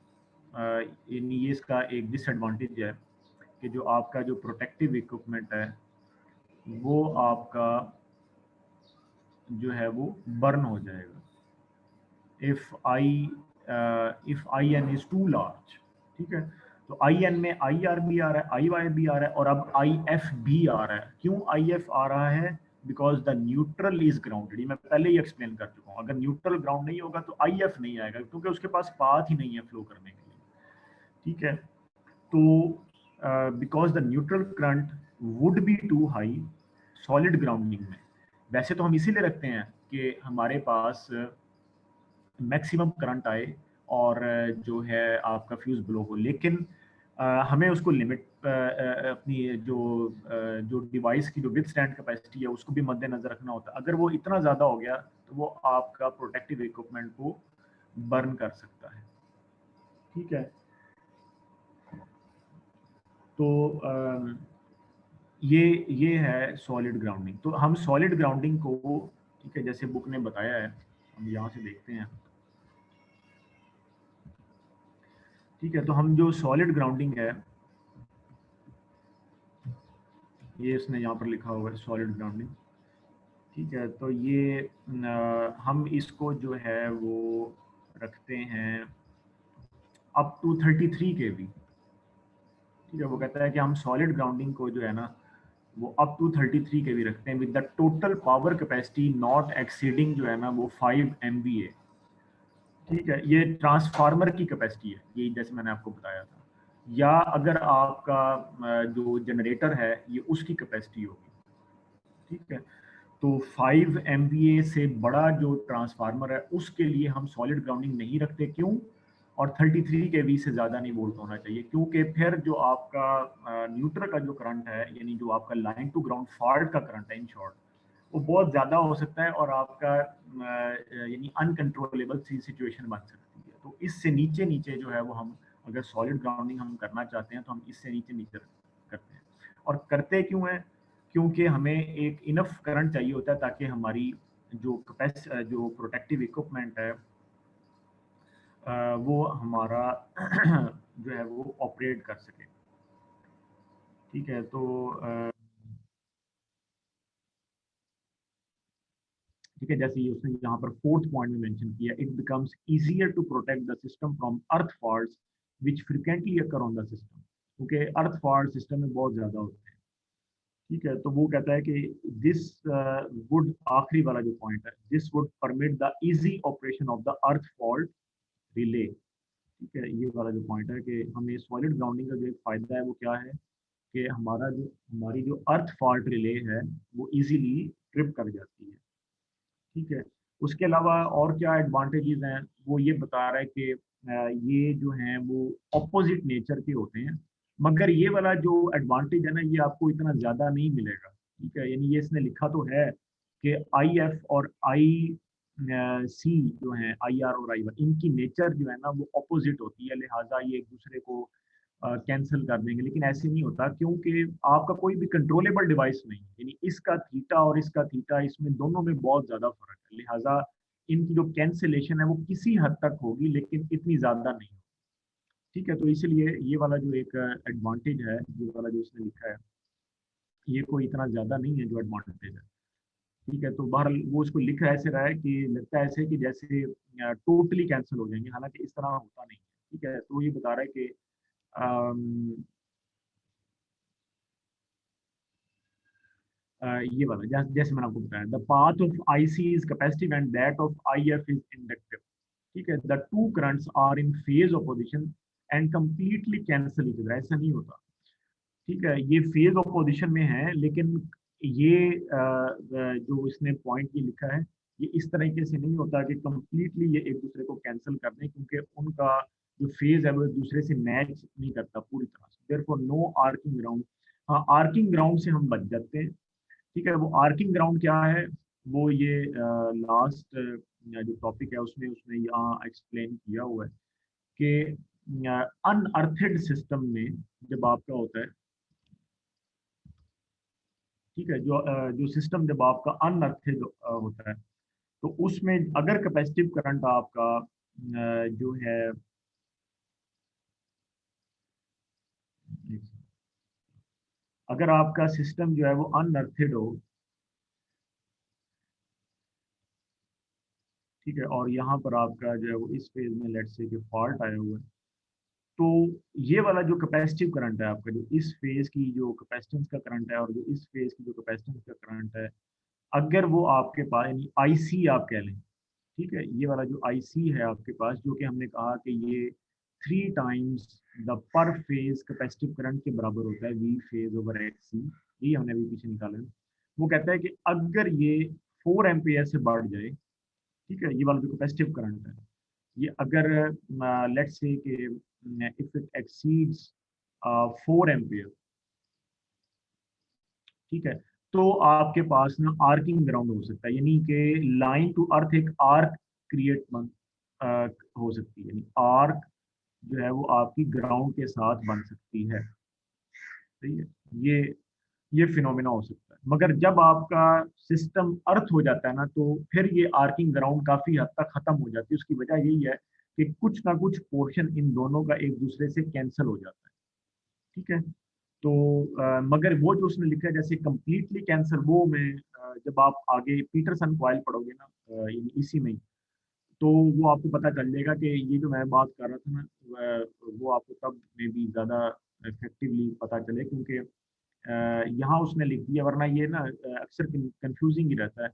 यानी ये इसका एक डिसएडवांटेज है कि जो आपका जो प्रोटेक्टिव इक्विपमेंट है वो आपका जो है वो बर्न हो जाएगा if I N is too large, ठीक है। तो आई एन में आई आर भी आ रहा है, आई वाई भी आ रहा है और अब आई एफ भी आ रहा है। क्यों आई एफ आ रहा है? Because the neutral is grounded. मैं पहले ही एक्सप्लेन कर चुका हूँ, अगर न्यूट्रल ग्राउंड नहीं होगा तो आई एफ नहीं आएगा क्योंकि उसके पास पाथ ही नहीं है फ्लो करने के लिए, ठीक है। तो because the neutral current would be too high solid grounding में। वैसे तो हम इसीलिए रखते हैं कि हमारे पास मैक्सिमम करंट आए और जो है आपका फ्यूज ब्लो हो, लेकिन हमें उसको लिमिट अपनी जो डिवाइस की जो विद स्टैंड कैपेसिटी है उसको भी मद्देनजर रखना होता है। अगर वो इतना ज़्यादा हो गया तो वो आपका प्रोटेक्टिव इक्विपमेंट को बर्न कर सकता है, ठीक है। तो ये है सॉलिड ग्राउंडिंग। तो हम सॉलिड ग्राउंडिंग को, ठीक है, जैसे बुक ने बताया है, हम यहाँ से देखते हैं, ठीक है। तो हम जो सॉलिड ग्राउंडिंग है ये इसने यहाँ पर लिखा हुआ है सॉलिड ग्राउंडिंग, ठीक है। तो ये हम इसको जो है वो रखते हैं अप टू 33 kV, ठीक है। वो कहता है कि हम सॉलिड ग्राउंडिंग को जो है ना वो अप टू 33 kV रखते हैं with the total power capacity not exceeding जो है ना वो 5 MVA, ठीक है। ये ट्रांसफार्मर की कैपेसिटी है, ये जैसे मैंने आपको बताया था, या अगर आपका जो जनरेटर है ये उसकी कैपेसिटी होगी, ठीक है। तो 5 MVA से बड़ा जो ट्रांसफार्मर है उसके लिए हम सॉलिड ग्राउंडिंग नहीं रखते। क्यों? और 33 kV से ज़्यादा नहीं वोल्ट होना चाहिए, क्योंकि फिर जो आपका न्यूट्रल का जो करंट है, यानी जो आपका लाइन टू ग्राउंड फॉल्ट का करंट है इन शॉर्ट, वो बहुत ज़्यादा हो सकता है और आपका यानी अनकंट्रोलेबल सी सिचुएशन बन सकती है। तो इससे नीचे नीचे जो है वो हम अगर सॉलिड ग्राउंडिंग हम करना चाहते हैं तो हम इससे नीचे नीचे करते हैं। और करते क्यों हैं? क्योंकि हमें एक इनफ करंट चाहिए होता है ताकि हमारी जो प्रोटेक्टिव इक्विपमेंट है वो हमारा जो है वो ऑपरेट कर सके, ठीक है। तो ठीक है, जैसे ये उसने यहाँ पर फोर्थ पॉइंट में मेंशन किया, it becomes easier to protect the system from earth faults which frequently occur on the system, क्योंकि अर्थ फॉल्ट सिस्टम में बहुत ज्यादा होते हैं, ठीक है। तो वो कहता है कि दिस वुड, आखिरी वाला जो पॉइंट है, this would permit the easy operation of the earth fault relay, ठीक है। ये वाला जो पॉइंट है कि हमें सॉलिड ग्राउंडिंग का जो एक फायदा है वो क्या है कि हमारी जो अर्थ फॉल्ट रिले है वो इजीली ट्रिप कर जाती है, ठीक है। उसके अलावा और क्या एडवांटेजेस हैं वो ये बता रहा है कि ये जो हैं वो ऑपोजिट नेचर के होते हैं, मगर ये वाला जो एडवांटेज है ना ये आपको इतना ज़्यादा नहीं मिलेगा, ठीक है। यानी ये इसने लिखा तो है कि आई एफ और आई सी जो है, आई आर और आई वन, इनकी नेचर जो है ना वो ऑपोजिट होती है, लिहाजा ये एक दूसरे को कैंसिल कर देंगे, लेकिन ऐसे नहीं होता क्योंकि आपका कोई भी कंट्रोलेबल डिवाइस नहीं है। यानी इसका थीटा और इसका थीटा, इसमें दोनों में बहुत ज़्यादा फर्क है, लिहाजा इनकी जो कैंसिलेशन है वो किसी हद तक होगी लेकिन इतनी ज़्यादा नहीं, ठीक है, तो इसलिए ये वाला जो एक एडवांटेज है, ये वाला जो इसने लिखा है, ये कोई इतना ज़्यादा नहीं है जो एडवांटेज है। ठीक है, तो बहरहाल वो उसको लिख ऐसे रहा है कि लगता है ऐसे कि जैसे टोटली कैंसिल हो जाएंगे, हालांकि इस तरह होता नहीं है। ठीक है, तो ये बता रहा है कि अम, ये वाला जैसे मैंने आपको बताया, the path of I C is capacitive and that of I F is inductive. ठीक है, the two currents are in phase opposition and completely cancel each other, ऐसा नहीं होता। ठीक है, ये फेज ऑपोजिशन में है, लेकिन ये जो इसने पॉइंट ये लिखा है, ये इस तरीके से नहीं होता कि कंप्लीटली ये एक दूसरे को कैंसिल कर दें, क्योंकि उनका जो फेज है वो एक दूसरे से मैच नहीं करता पूरी तरह से, देयरफॉर नो आर्किंग ग्राउंड। हाँ, आर्किंग ग्राउंड से हम बच जाते हैं। ठीक है, वो आर्किंग ग्राउंड क्या है, वो ये लास्ट जो टॉपिक है उसमें उसने यहाँ एक्सप्लेन किया हुआ है कि अनअर्थेड सिस्टम में जब आपका होता है, ठीक है, जो सिस्टम जब आपका अनअर्थेड होता है, तो उसमें अगर कैपेसिटिव करंट आपका जो है, अगर आपका सिस्टम जो है वो अनअर्थेड हो, ठीक है, और यहाँ पर आपका जो है वो इस फेज में लेट्स से कि फॉल्ट आया हुआ है, तो ये वाला जो कैपेसिटिव करंट है आपका, जो इस फेज की जो कैपेसिटेंस का करंट है और जो इस फेज की जो कैपेसिटेंस का करंट है, अगर वो आपके पास यानी आईसी आप कह लें, ठीक है, ये वाला जो आईसी है आपके पास, जो कि हमने कहा कि ये 3 टाइम्स द पर फेज कैपेसिटिव करंट के बराबर होता है, वी फेज ओवर एक्स सी, ये हमने अभी पीछे निकाला है। वो कहता है कि अगर ये 4 एम्पियर से बढ़ जाए, ठीक है, ये वाला जो कैपेसिटिव करंट है, ये अगर लेट्स से कि इफ इट एक्सीड्स 4 एम्पियर, ठीक है, तो आपके पास ना आर्किंग ग्राउंड हो सकता है, यानी कि लाइन टू अर्थ एक आर्क क्रिएट हो सकती है, यानी आर्क जो है वो आपकी ग्राउंड के साथ बन सकती है। सही है, ये ये फिनोमेना हो सकता है, मगर जब आपका सिस्टम अर्थ हो जाता है ना, तो फिर ये आर्किंग ग्राउंड काफी हद तक खत्म हो जाती है। उसकी वजह यही है कि कुछ ना कुछ पोर्शन इन दोनों का एक दूसरे से कैंसिल हो जाता है। ठीक है, तो मगर वो जो उसने लिखा है जैसे कंप्लीटली कैंसर, वो मैं जब आप आगे पीटरसन कॉइल पढ़ोगे ना इसी में ही, तो वो आपको पता चल जाएगा कि ये जो मैं बात कर रहा था ना, वो आपको तब में भी ज़्यादा इफेक्टिवली पता चले, क्योंकि यहाँ उसने लिख दिया, वरना ये ना अक्सर कंफ्यूजिंग ही रहता है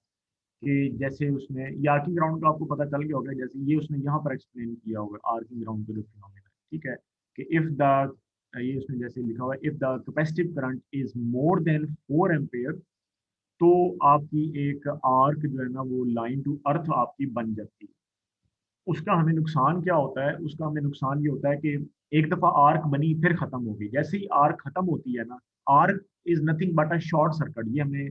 कि जैसे उसने ये आर्किंग ग्राउंड का आपको पता चल गया होगा, जैसे ये उसने यहाँ पर एक्सप्लेन किया होगा आर्किंग ग्राउंड का जो फिनोमेना है। ठीक है, कि इफ द, ये उसने जैसे लिखा हुआ है, if the capacitive current is more than 4 ampere, तो आपकी एक आर्क जो है ना वो लाइन टू अर्थ आपकी बन जाती है। उसका हमें नुकसान क्या होता है, उसका हमें नुकसान ये होता है कि एक दफा आर्क बनी फिर खत्म हो गई, जैसे ही आर्क खत्म होती है ना, arc is nothing but a short circuit, ये हमने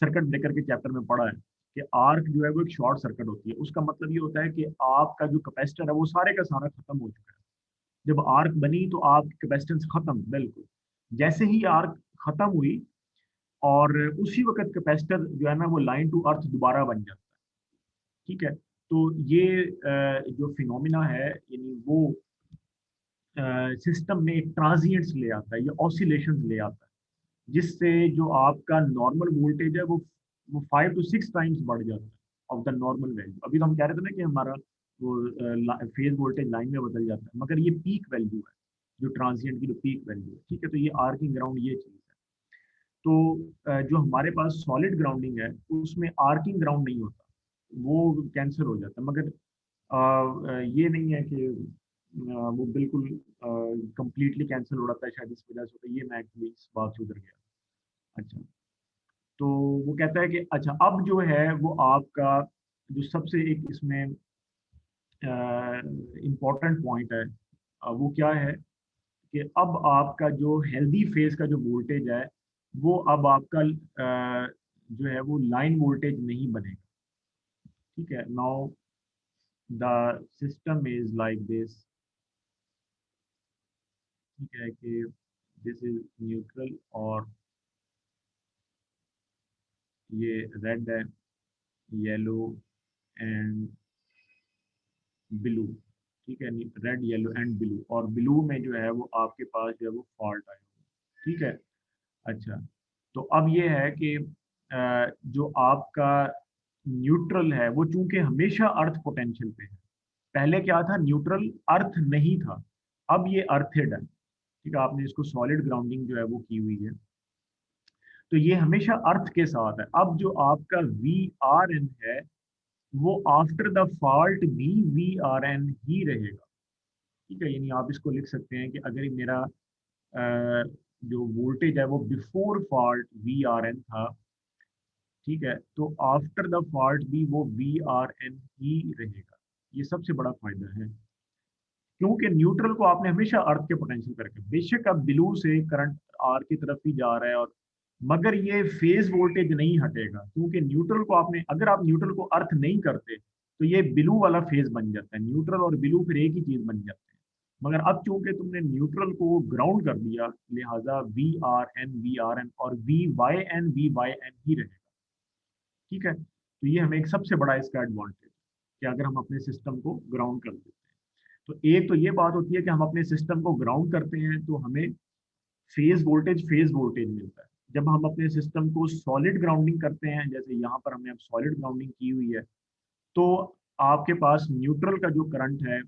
सर्किट ब्रेकर के चैप्टर में पढ़ा है कि आर्क जो है वो एक शॉर्ट सर्किट होती है। उसका मतलब ये होता है कि आपका जो कैपेसिटर है वो सारे का सारा खत्म हो चुका है। जब आर्क बनी तो आपकी कैपेसिटेंस खत्म, बिल्कुल। जैसे ही आर्क खत्म हुई, और उसी वक्त कैपेसिटर जो है ना वो लाइन टू अर्थ दोबारा बन जाता है। ठीक है, तो ये जो फिनोमिना है, यानी वो सिस्टम में एक ट्रांजिएंट्स ले आता है या ऑसिलेशंस ले आता है, जिससे जो आपका नॉर्मल वोल्टेज है वो 5 to 6 टाइम्स बढ़ जाता है ऑफ द नॉर्मल वैल्यू। अभी तो हम कह रहे थे ना कि हमारा वो फेज वोल्टेज लाइन में बदल जाता है, मगर ये पीक वैल्यू है, जो ट्रांजिएंट की जो पीक वैल्यू है। ठीक है, तो ये आर्किंग ग्राउंड ये चीज़ है। तो जो हमारे पास सॉलिड ग्राउंडिंग है, उसमें आर्किंग ग्राउंड नहीं होता, वो कैंसिल हो जाता है। मगर ये नहीं है कि वो बिल्कुल कंप्लीटली कैंसिल हो रहा था शायद इस वजह से, तो ये मैं एक्चुअली इस बात से उधर गया। अच्छा, तो वो कहता है कि अच्छा अब जो है वो आपका जो सबसे एक इसमें इम्पोर्टेंट पॉइंट है, वो क्या है कि अब आपका जो हेल्दी फेज का जो वोल्टेज है, वो अब आपका जो है वो लाइन वोल्टेज नहीं बनेगा। ठीक है, now the system is like this. ठीक है, कि दिस इज न्यूट्रल और ये रेड है, येलो एंड ब्लू। ठीक है, रेड येलो एंड ब्लू, और ब्लू में जो है वो आपके पास जो है वो फॉल्ट आया होगा। ठीक है। अच्छा, तो अब ये है कि जो आपका न्यूट्रल है वो चूंकि हमेशा अर्थ पोटेंशियल पे है। पहले क्या था, न्यूट्रल अर्थ नहीं था, अब ये अर्थेड है। ठीक है, आपने इसको सॉलिड ग्राउंडिंग जो है वो की हुई है, तो ये हमेशा अर्थ के साथ है। अब जो आपका वी आर एन है वो आफ्टर द फॉल्ट भी वी आर एन ही रहेगा। ठीक है, यानी आप इसको लिख सकते हैं कि अगर मेरा जो वोल्टेज है वो before fault V R N था, ठीक है, तो आफ्टर द फॉल्ट भी वो वी आर एन ही रहेगा। ये सबसे बड़ा फायदा है, क्योंकि न्यूट्रल को आपने हमेशा अर्थ के पोटेंशियल करके, बेशक अब ब्लू से करंट आर की तरफ ही जा रहा है, और मगर ये फेज वोल्टेज नहीं हटेगा, क्योंकि न्यूट्रल को आपने, अगर आप न्यूट्रल को अर्थ नहीं करते तो ये ब्लू वाला फेज बन जाता है, न्यूट्रल और ब्लू फिर एक ही चीज बन जाते हैं। मगर अब चूंकि तुमने न्यूट्रल को ग्राउंड कर दिया, लिहाजा वी आर एन और वी वाई एन ही रहेगा। ठीक है, तो ये हमें एक सबसे बड़ा इसका एडवांटेज है कि अगर हम अपने सिस्टम को ग्राउंड कर देते हैं, तो एक तो ये बात होती है कि हम अपने सिस्टम को ग्राउंड करते हैं तो हमें फेज वोल्टेज मिलता है। जब हम अपने सिस्टम को सॉलिड ग्राउंडिंग करते हैं, जैसे यहाँ पर हमने अब सॉलिड ग्राउंडिंग की हुई है, तो आपके पास न्यूट्रल का जो करंट है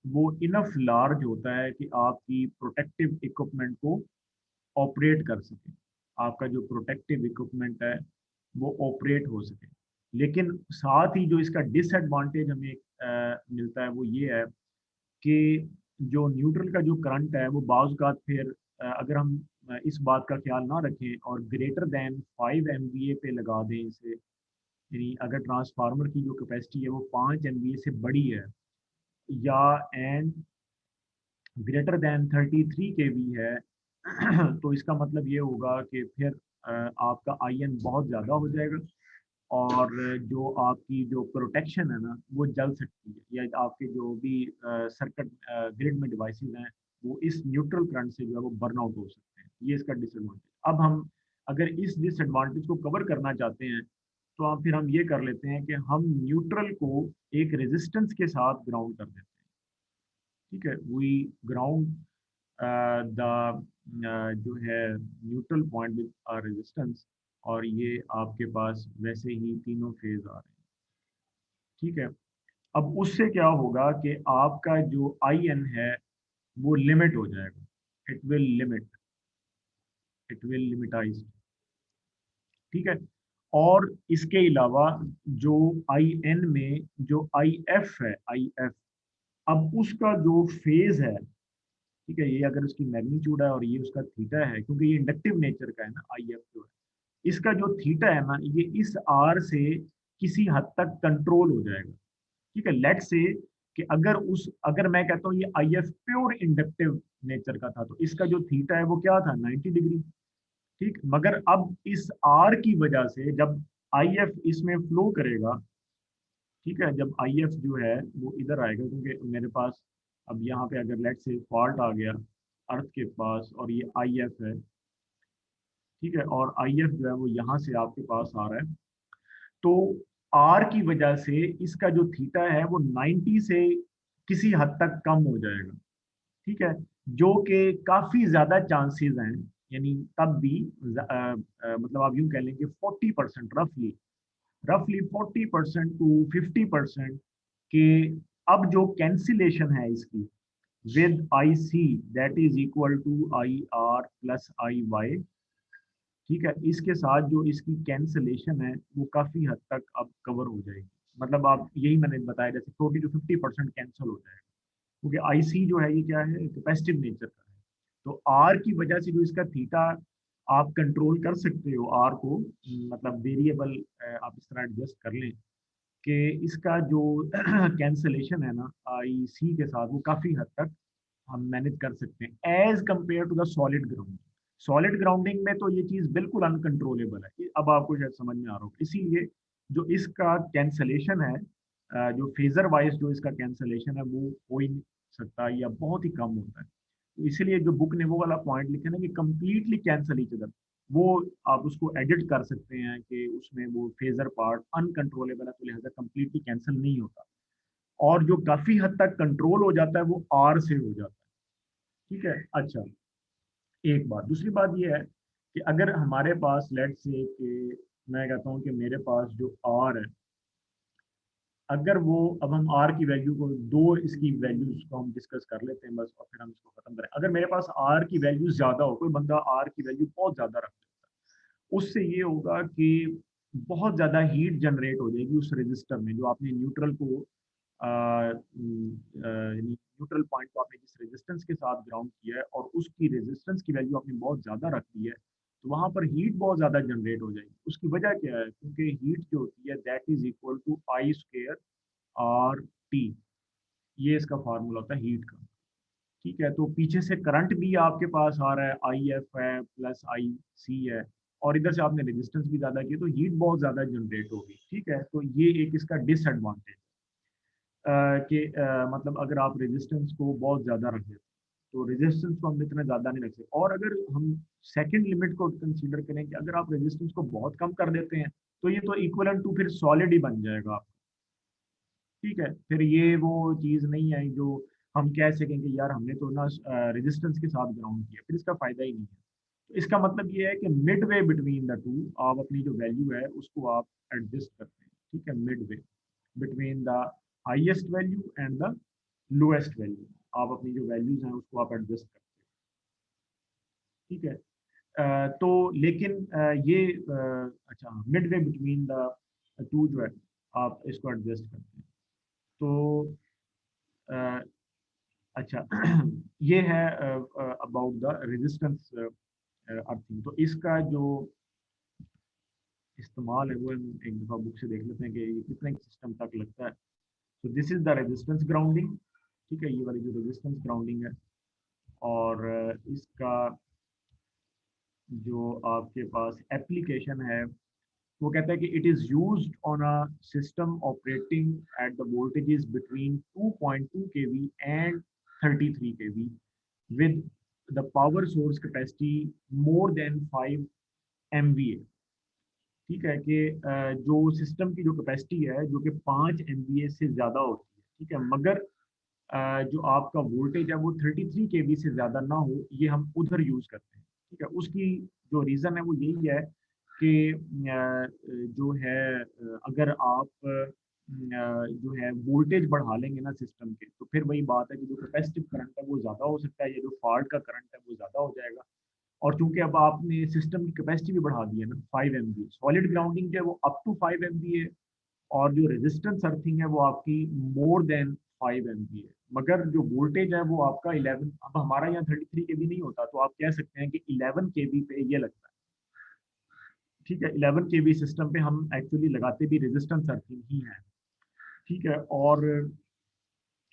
वो इनफ लार्ज होता है कि आपकी प्रोटेक्टिव इक्विपमेंट को ऑपरेट कर सके, आपका जो प्रोटेक्टिव इक्विपमेंट है वो ऑपरेट हो सके। लेकिन साथ ही जो इसका डिसएडवांटेज हमें मिलता है वो ये है कि जो न्यूट्रल का जो करंट है वो बाज़ का फिर अगर हम इस बात का ख्याल ना रखें और ग्रेटर देन 5 MVA पे लगा दें इसे, यानी अगर ट्रांसफार्मर की जो कैपेसिटी है वो 5 MVA से बड़ी है, या एंड ग्रेटर देन 33 kV है, तो इसका मतलब ये होगा कि फिर आपका IN बहुत ज़्यादा हो जाएगा, और जो आपकी जो प्रोटेक्शन है ना वो जल सकती है, या आपके जो भी सर्किट ग्रिड में डिवाइसेस हैं वो इस न्यूट्रल करंट से जो है वो बर्न आउट हो सकते हैं। ये इसका डिसएडवांटेज। अब हम अगर इस डिसएडवांटेज को कवर करना चाहते हैं तो हम ये कर लेते हैं कि हम न्यूट्रल को एक रेजिस्टेंस के साथ ग्राउंड कर देते हैं। ठीक है, वी ग्राउंड द जो है न्यूट्रल पॉइंट विद रेजिस्टेंस, और ये आपके पास वैसे ही तीनों फेज आ रहे हैं। ठीक है, अब उससे क्या होगा कि आपका जो IN है वो लिमिट हो जाएगा, it will limit, it will limitize. ठीक है, और इसके अलावा जो IN में जो IF है, IF, अब उसका जो फेज है, ठीक है, ये अगर उसकी मैग्नीट्यूड है और ये उसका थीटा है, क्योंकि ये इंडक्टिव नेचर का है ना IF जो है, इसका जो थीटा है ना ये इस R से किसी हद तक कंट्रोल हो जाएगा। ठीक है, लेट से कि अगर मैं कहता हूँ ये IF प्योर इंडक्टिव नेचर का था, तो इसका जो थीटा है वो क्या था, 90 डिग्री। ठीक, मगर अब इस R की वजह से जब IF इसमें फ्लो करेगा, ठीक है, जब IF जो है वो इधर आएगा, क्योंकि मेरे पास अब यहाँ पे अगर लेट से फॉल्ट आ गया अर्थ के पास और ये IF है, ठीक है, और IF जो है वो यहाँ से आपके पास आ रहा है, तो R की वजह से इसका जो थीटा है वो 90 से किसी हद तक कम हो जाएगा। ठीक है, जो कि काफी ज्यादा चांसेस हैं, यानी तब भी मतलब आप यूं कह लें कि 40%, रफली रफली 40% टू 50% के, अब जो कैंसिलेशन है इसकी with IC that is equal to IR plus IY, ठीक है, इसके साथ जो इसकी कैंसलेशन है वो काफी हद तक अब कवर हो जाएगी। मतलब आप यही मैंने बताया, जैसे 40 to 50% कैंसिल हो जाएगा, क्योंकि IC जो है ये क्या है, कैपेसिटिव नेचर का है। तो R की वजह से जो इसका थीटा आप कंट्रोल कर सकते हो, R को मतलब वेरिएबल आप इस तरह एडजस्ट कर लें कि इसका जो कैंसलेशन है ना IC के साथ वो काफी हद तक हम मैनेज कर सकते हैं as compare to the solid grounding. Solid grounding में तो ये चीज बिल्कुल अनकंट्रोलेबल है, अब आपको शायद समझ में आ रहा हो। इसीलिए जो इसका कैंसलेशन है, जो फेजर वाइज जो इसका कैंसलेशन है वो हो ही नहीं सकता या बहुत ही कम होता है। तो इसीलिए जो बुक ने वो वाला पॉइंट लिखा है ना कि कंप्लीटली कैंसल ईच अदर, वो आप उसको एडिट कर सकते हैं कि उसमें वो फेजर पार्ट अनकंट्रोलेबल है, तो लिहाजा कंप्लीटली कैंसिल नहीं होता। और जो काफी हद तक कंट्रोल हो जाता है वो आर से हो जाता है। ठीक है। अच्छा, एक बात, दूसरी बात ये है कि अगर हमारे पास लेट से कि मैं कहता हूँ कि मेरे पास जो आर है, अगर वो, अब हम आर की वैल्यू को, दो इसकी वैल्यूज को हम डिस्कस कर लेते हैं बस, और फिर हम इसको खत्म करें। अगर मेरे पास आर की वैल्यू ज्यादा हो, कोई बंदा आर की वैल्यू बहुत ज्यादा रख लेता है, उससे ये होगा कि बहुत ज्यादा हीट जनरेट हो जाएगी उस रजिस्टर में, जो आपने न्यूट्रल को यानी न्यूट्रल पॉइंट को आपने जिस रेजिस्टेंस के साथ ग्राउंड किया है और उसकी रेजिस्टेंस की वैल्यू आपने बहुत ज़्यादा रख दी है, तो वहाँ पर हीट बहुत ज़्यादा जनरेट हो जाएगी। उसकी वजह क्या है? क्योंकि हीट जो होती है that is equal to I square R T, ये इसका फार्मूला होता है हीट का। ठीक है, तो पीछे से करंट भी आपके पास आ रहा है, आई एफ है प्लस आई सी है, और इधर से आपने रेजिस्टेंस भी ज़्यादा की, तो हीट बहुत ज़्यादा जनरेट होगी। ठीक है, तो ये एक इसका डिसएडवांटेज कि मतलब अगर आप रेजिस्टेंस को बहुत ज़्यादा रख देते हैं, तो रेजिस्टेंस को हम इतना ज़्यादा नहीं रख सकते। और अगर हम सेकंड लिमिट को कंसीडर करें कि अगर आप रेजिस्टेंस को बहुत कम कर देते हैं, तो ये तो इक्वलेंट टू फिर सॉलिड ही बन जाएगा आप। ठीक है, फिर ये वो चीज़ नहीं आई जो हम कह सकें कि यार हमने तो ना रेजिस्टेंस के साथ ग्राउंड किया, फिर इसका फायदा ही नहीं है। तो इसका मतलब ये है कि mid way between the two, आप अपनी जो वैल्यू है उसको आप एडजस्ट करते हैं। ठीक है, mid way between the highest value and the lowest value, आप अपनी जो वैल्यूज हैं उसको आप एडजस्ट करते हैं। ठीक है। तो लेकिन ये अच्छा, mid way between the two जो है आप इसको एडजस्ट करते हैं। तो अ, अच्छा ये है अबाउट द रेजिस्टेंस अर्थिंग। तो इसका जो इस्तेमाल है वो हम एक दफ़ा बुक से देख लेते हैं कि ये कितने सिस्टम तक लगता है। तो this is the resistance grounding. ठीक है, ये वाली जो रेजिस्टेंस ग्राउंडिंग है, और इसका जो आपके पास एप्लीकेशन है, वो कहता है कि it is used on a system operating at the voltages between 2.2 kV and 33 kV with the power source capacity more than 5 MVA। ठीक है, कि जो सिस्टम की जो कैपेसिटी है जो कि 5 MVA से ज़्यादा होती है। ठीक है, मगर जो आपका वोल्टेज है वो 33 kV से ज़्यादा ना हो, ये हम उधर यूज़ करते हैं। ठीक है, उसकी जो रीज़न है वो यही है कि जो है अगर आप जो है वोल्टेज बढ़ा लेंगे ना सिस्टम के, तो फिर वही बात है कि जो कैपेसिटिव करंट है वो ज़्यादा हो सकता है, या जो फॉल्ट का करंट है वो ज़्यादा हो जाएगा। और चूंकि अब आपने सिस्टम की कैपेसिटी भी बढ़ा दी है ना 5 MVA, सॉलिड ग्राउंडिंग जो है वो अप टू 5 MVA, और जो रेजिस्टेंस अर्थिंग है वो आपकी मोर देन 5 MVA, मगर जो वोल्टेज है वो आपका 11, अब हमारा यहाँ 33 kV नहीं होता, तो आप कह सकते हैं कि 11 kV पे ये लगता है। ठीक है, 11 kV सिस्टम पे हम एक्चुअली लगाते भी रेजिस्टेंस अर्थिंग ही है। ठीक है, और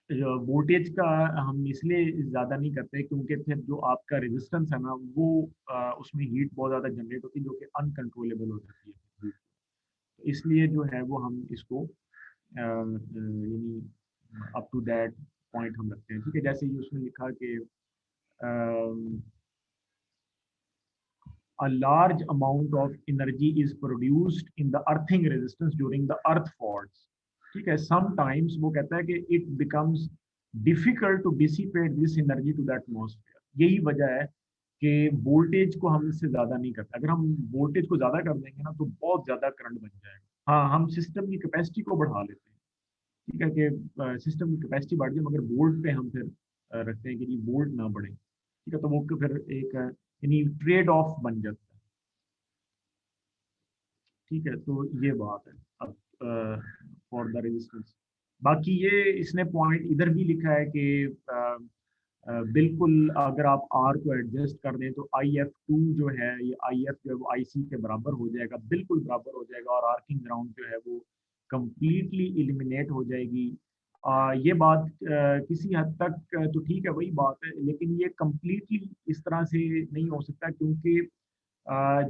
वोल्टेज का हम इसलिए ज़्यादा नहीं करते क्योंकि फिर जो आपका रेजिस्टेंस है ना वो उसमें हीट बहुत ज़्यादा जनरेट होती है जो कि अनकंट्रोलेबल हो जाती है। तो इसलिए जो है वो हम इसको यानी अप टू दैट पॉइंट हम रखते हैं। ठीक है, जैसे ये उसमें लिखा कि a large amount of energy is produced in the earthing resistance during the earth faults। ठीक है, sometimes वो कहता है कि it becomes difficult to dissipate this energy to the atmosphere। यही वजह है कि वोल्टेज को हम इससे ज्यादा नहीं करते। अगर हम वोल्टेज को ज्यादा कर देंगे ना तो बहुत ज्यादा करंट बन जाएगा। हाँ, हम सिस्टम की कैपेसिटी को बढ़ा लेते हैं। ठीक है, कि सिस्टम की कैपेसिटी बढ़ जाए मगर वोल्ट पे हम फिर रखते हैं कि नहीं वोल्ट ना बढ़े। ठीक है, तो वो फिर एक यानी ट्रेड ऑफ बन जाता है। ठीक है, तो ये बात है अब फॉर द रेजिस्टेंस। बाकी ये इसने पॉइंट इधर भी लिखा है कि बिल्कुल अगर आप आर को एडजस्ट कर दें तो IF2 जो है, ये IF जो है वो IC के बराबर हो जाएगा, बिल्कुल बराबर हो जाएगा, और आर्किंग ग्राउंड जो है वो कंप्लीटली इलिमिनेट हो जाएगी। ये बात किसी हद तक तो ठीक है, वही बात है, लेकिन ये कंप्लीटली इस तरह से नहीं हो सकता क्योंकि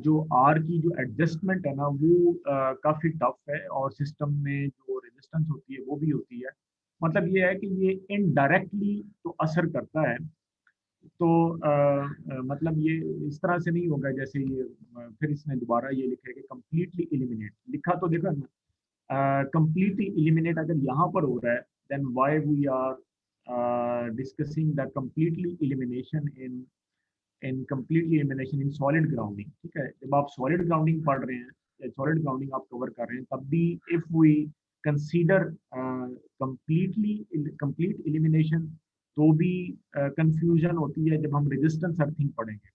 जो आर की जो एडजस्टमेंट है ना वो काफ़ी टफ है, और सिस्टम में जो रेजिस्टेंस होती है वो भी होती है। मतलब ये है कि ये इनडायरेक्टली तो असर करता है। तो मतलब ये इस तरह से नहीं होगा जैसे ये फिर इसने दोबारा ये लिखा है कि कम्प्लीटली इलिमिनेट, लिखा तो देखो ना, कंप्लीटली इलिमिनेट अगर यहाँ पर हो रहा है then why we are discussing the completely elimination in completely elimination in solid grounding. ठीक है, जब आप solid grounding पढ़ रहे हैं, solid grounding आप cover कर रहे हैं, तब भी if we consider complete elimination, तो भी confusion होती है जब हम resistance earthing पढ़ेंगे।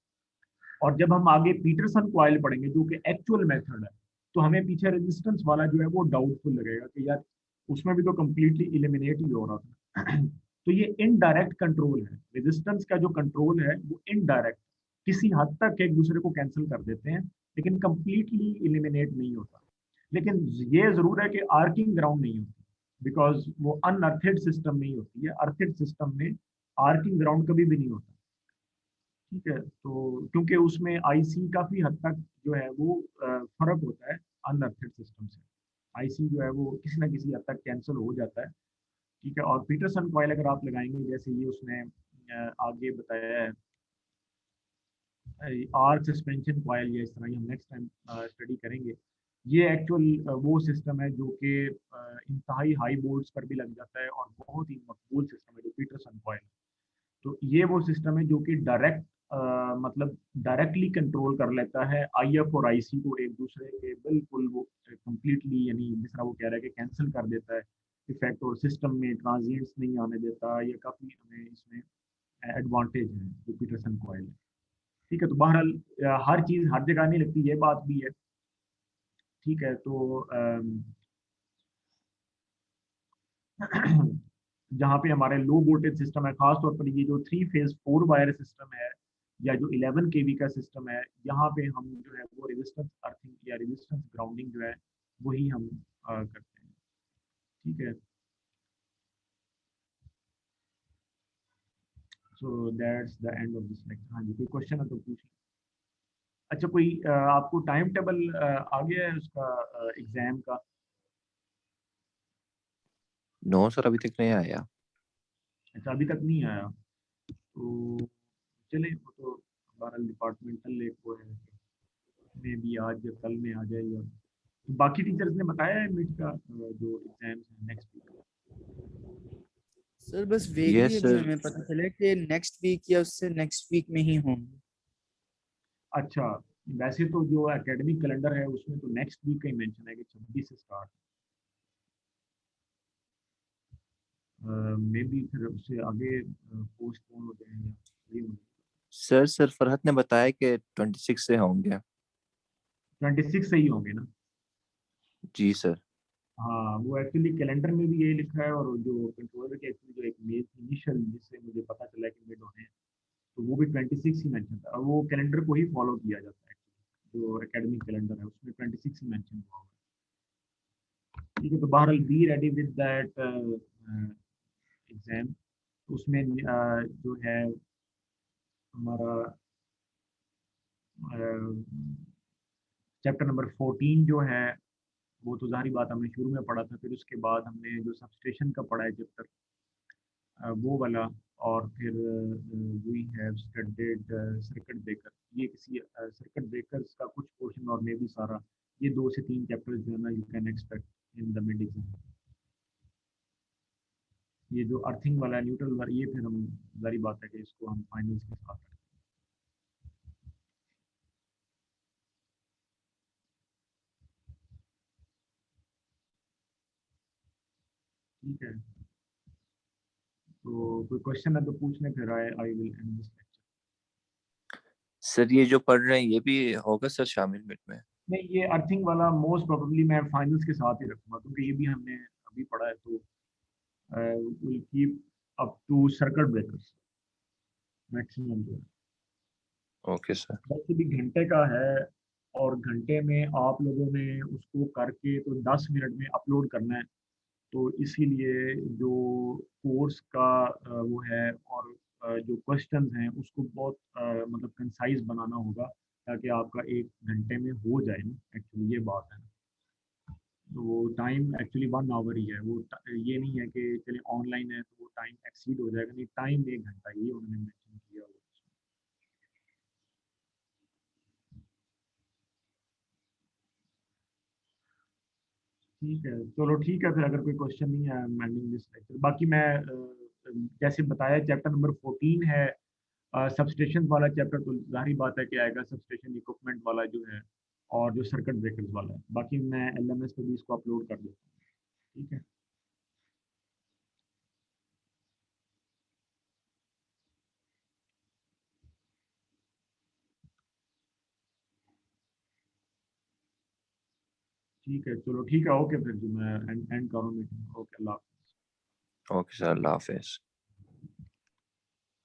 और जब हम आगे पीटरसन कॉइल पढ़ेंगे जो कि एक्चुअल मेथड है, तो हमें पीछे रेजिस्टेंस वाला जो है वो डाउटफुल लगेगा कि यार उसमें भी तो कम्प्लीटली इलिमिनेट ही हो रहा था। तो ये इनडायरेक्ट कंट्रोल है, रेजिस्टेंस का जो कंट्रोल है वो इनडायरेक्ट, किसी हद तक एक दूसरे को कैंसिल कर देते हैं, लेकिन कम्प्लीटली इलिमिनेट नहीं होता। लेकिन ये जरूर है कि आर्किंग ग्राउंड नहीं होती, बिकॉज वो अनअर्थेड सिस्टम नहीं होती है, अर्थेड सिस्टम में आर्किंग ग्राउंड कभी भी नहीं होता। ठीक है, तो क्योंकि उसमें आईसी काफी हद तक जो है वो फर्क होता है अनअर्थेड सिस्टम से। आईसी जो है वो किसी ना किसी हद तक कैंसिल हो जाता है। ठीक है, और पीटरसन कॉइल अगर आप लगाएंगे, जैसे ये उसने आगे बताया है आर्क सस्पेंशन कॉइल, या इस तरह, ये हम नेक्स्ट टाइम स्टडी करेंगे। ये एक्चुअल वो सिस्टम है जो कि इंतहाई हाई बोर्ड्स पर भी लग जाता है और बहुत ही मकबूल सिस्टम है जो पीटरसन कॉइल। तो ये वो सिस्टम है जो कि डायरेक्ट मतलब डायरेक्टली कंट्रोल कर लेता है आईएफ और आईसी को एक दूसरे के बिल्कुल वो कंप्लीटली, यानी जिस तरह वो कह रहा है कि कैंसिल कर देता है इफेक्ट, और सिस्टम में ट्रांजिएंट्स नहीं आने देता। ये काफ़ी हमें इसमें एडवांटेज है जो पीटरसन कॉइल है। ठीक है, तो बहरहाल हर चीज़ हर जगह नहीं लगती, ये बात भी है। ठीक है, तो जहाँ पे हमारे लो वोल्टेज सिस्टम है, खास तौर पर ये जो 3 फेज 4 वायर सिस्टम है या जो 11 kV का सिस्टम है, यहाँ पे हम जो है वो रेजिस्टेंस अर्थिंग या रेजिस्टेंस ग्राउंडिंग जो है वही हम करते हैं। ठीक है, so that's the end of this lecture. हाँ जी, कोई क्वेश्चन है तो पूछिए। अच्छा, कोई आपको टाइम टेबल आ गया है उसका एग्जाम का?
नो सर, अभी तक नहीं आया।
अच्छा, अभी तक नहीं आया, तो चले, वो तो हमारा डिपार्टमेंटल एक वो है, में भी आज या कल में आ जाए। या तो बाकी टीचर्स ने बताया है मिड का जो एग्जाम्स हैं नेक्स्ट वीक?
सर बस वेगली
यस
अभी
सर।
हमें पता चला कि नेक्स्ट वीक या उससे नेक्स्ट वीक में ही होंगे।
अच्छा, वैसे तो जो एकेडमिक कैलेंडर है उसमें तो नेक्स्ट वीक का ही मेंशन है कि 26 से स्टार्ट। मे बी फिर उससे आगे पोस्टपोन हो जाए या ये हो जाए।
सर फरहत ने बताया कि 26 से होंगे।
26 से ही होंगे ना?
जी सर।
हाँ, वो एक्चुअली कैलेंडर में भी यही लिखा है, और जो कंट्रोलर के एक्चुअली जो एक मेल इनिशियल जिससे मुझे पता चला कि मिड होने हैं, तो वो भी 26 ही मेंशन था। और वो कैलेंडर को ही फॉलो किया जाता है, जो एकेडमिक कैलेंडर है उसमें 26 ही मेंशन हुआ होगा। ठीक है, तो बहरहाल be ready with that exam. उसमें जो है हमारा चैप्टर नंबर 14 जो है वो तो जाहिर बात हमने शुरू में पढ़ा था, फिर उसके बाद हमने जो सबस्टेशन का पढ़ा है चैप्टर वो वाला, और फिर we have studied circuit breaker. ये किसी सर्किट ब्रेकर्स का कुछ पोर्शन और मे भी सारा, ये 2 से 3 चैप्टर्स जो है ना you can expect in the mid exam. ये जो अर्थिंग वाला है, न्यूट्रल वाला, ये फिर हम जारी बात है कि इसको हम फाइनल्स के साथ रखें। ठीक है, तो कोई क्वेश्चन है तो पूछने, फिर I will and this lecture.
Sir ये जो पढ़ रहे हैं ये भी होगा सर शामिल मिड में?
नहीं, ये अर्थिंग वाला मोस्ट प्रोबेबली मैं फाइनल्स के साथ ही रखूंगा, क्योंकि ये भी हमने अभी पढ़ा है, तो will keep up to circuit breakers maximum जो है।
Okay sir.
वैसे भी घंटे का है, और घंटे में आप लोगों ने उसको करके तो 10 मिनट में अपलोड करना है। तो इसीलिए जो कोर्स का वो है, और जो क्वेश्चंस हैं उसको बहुत मतलब कंसाइज बनाना होगा, ताकि आपका 1 घंटे में हो जाए ना, एक्चुअली ये बात है। तो वो टाइम एक्चुअली 1 आवर ही है, वो ये नहीं है कि चले ऑनलाइन है तो वो टाइम एक्सीड हो जाएगा, नहीं, टाइम 1 घंटा ही उन्होंने मेंशन किया हुआ है। ठीक है, चलो ठीक है फिर, अगर कोई क्वेश्चन नहीं है एंडिंग दिस लेक्चर। बाकी मैं जैसे बताया चैप्टर नंबर 14 है सबस्टेशन वाला चैप्टर, तो जाहिर बात है कि आएगा सबस्टेशन इक्विपमेंट वाला जो है, और जो सर्किट ब्रेकर्स वाला है। बाकी मैं LMS पे भी इसको अपलोड कर देता हूँ, ठीक है। ठीक है, चलो ठीक है, ओके फिर जो मैं एंड करूँ मीटिंग। ओके, अल्लाह हाफ़िज़।
ओके सर, अल्लाह हाफिज।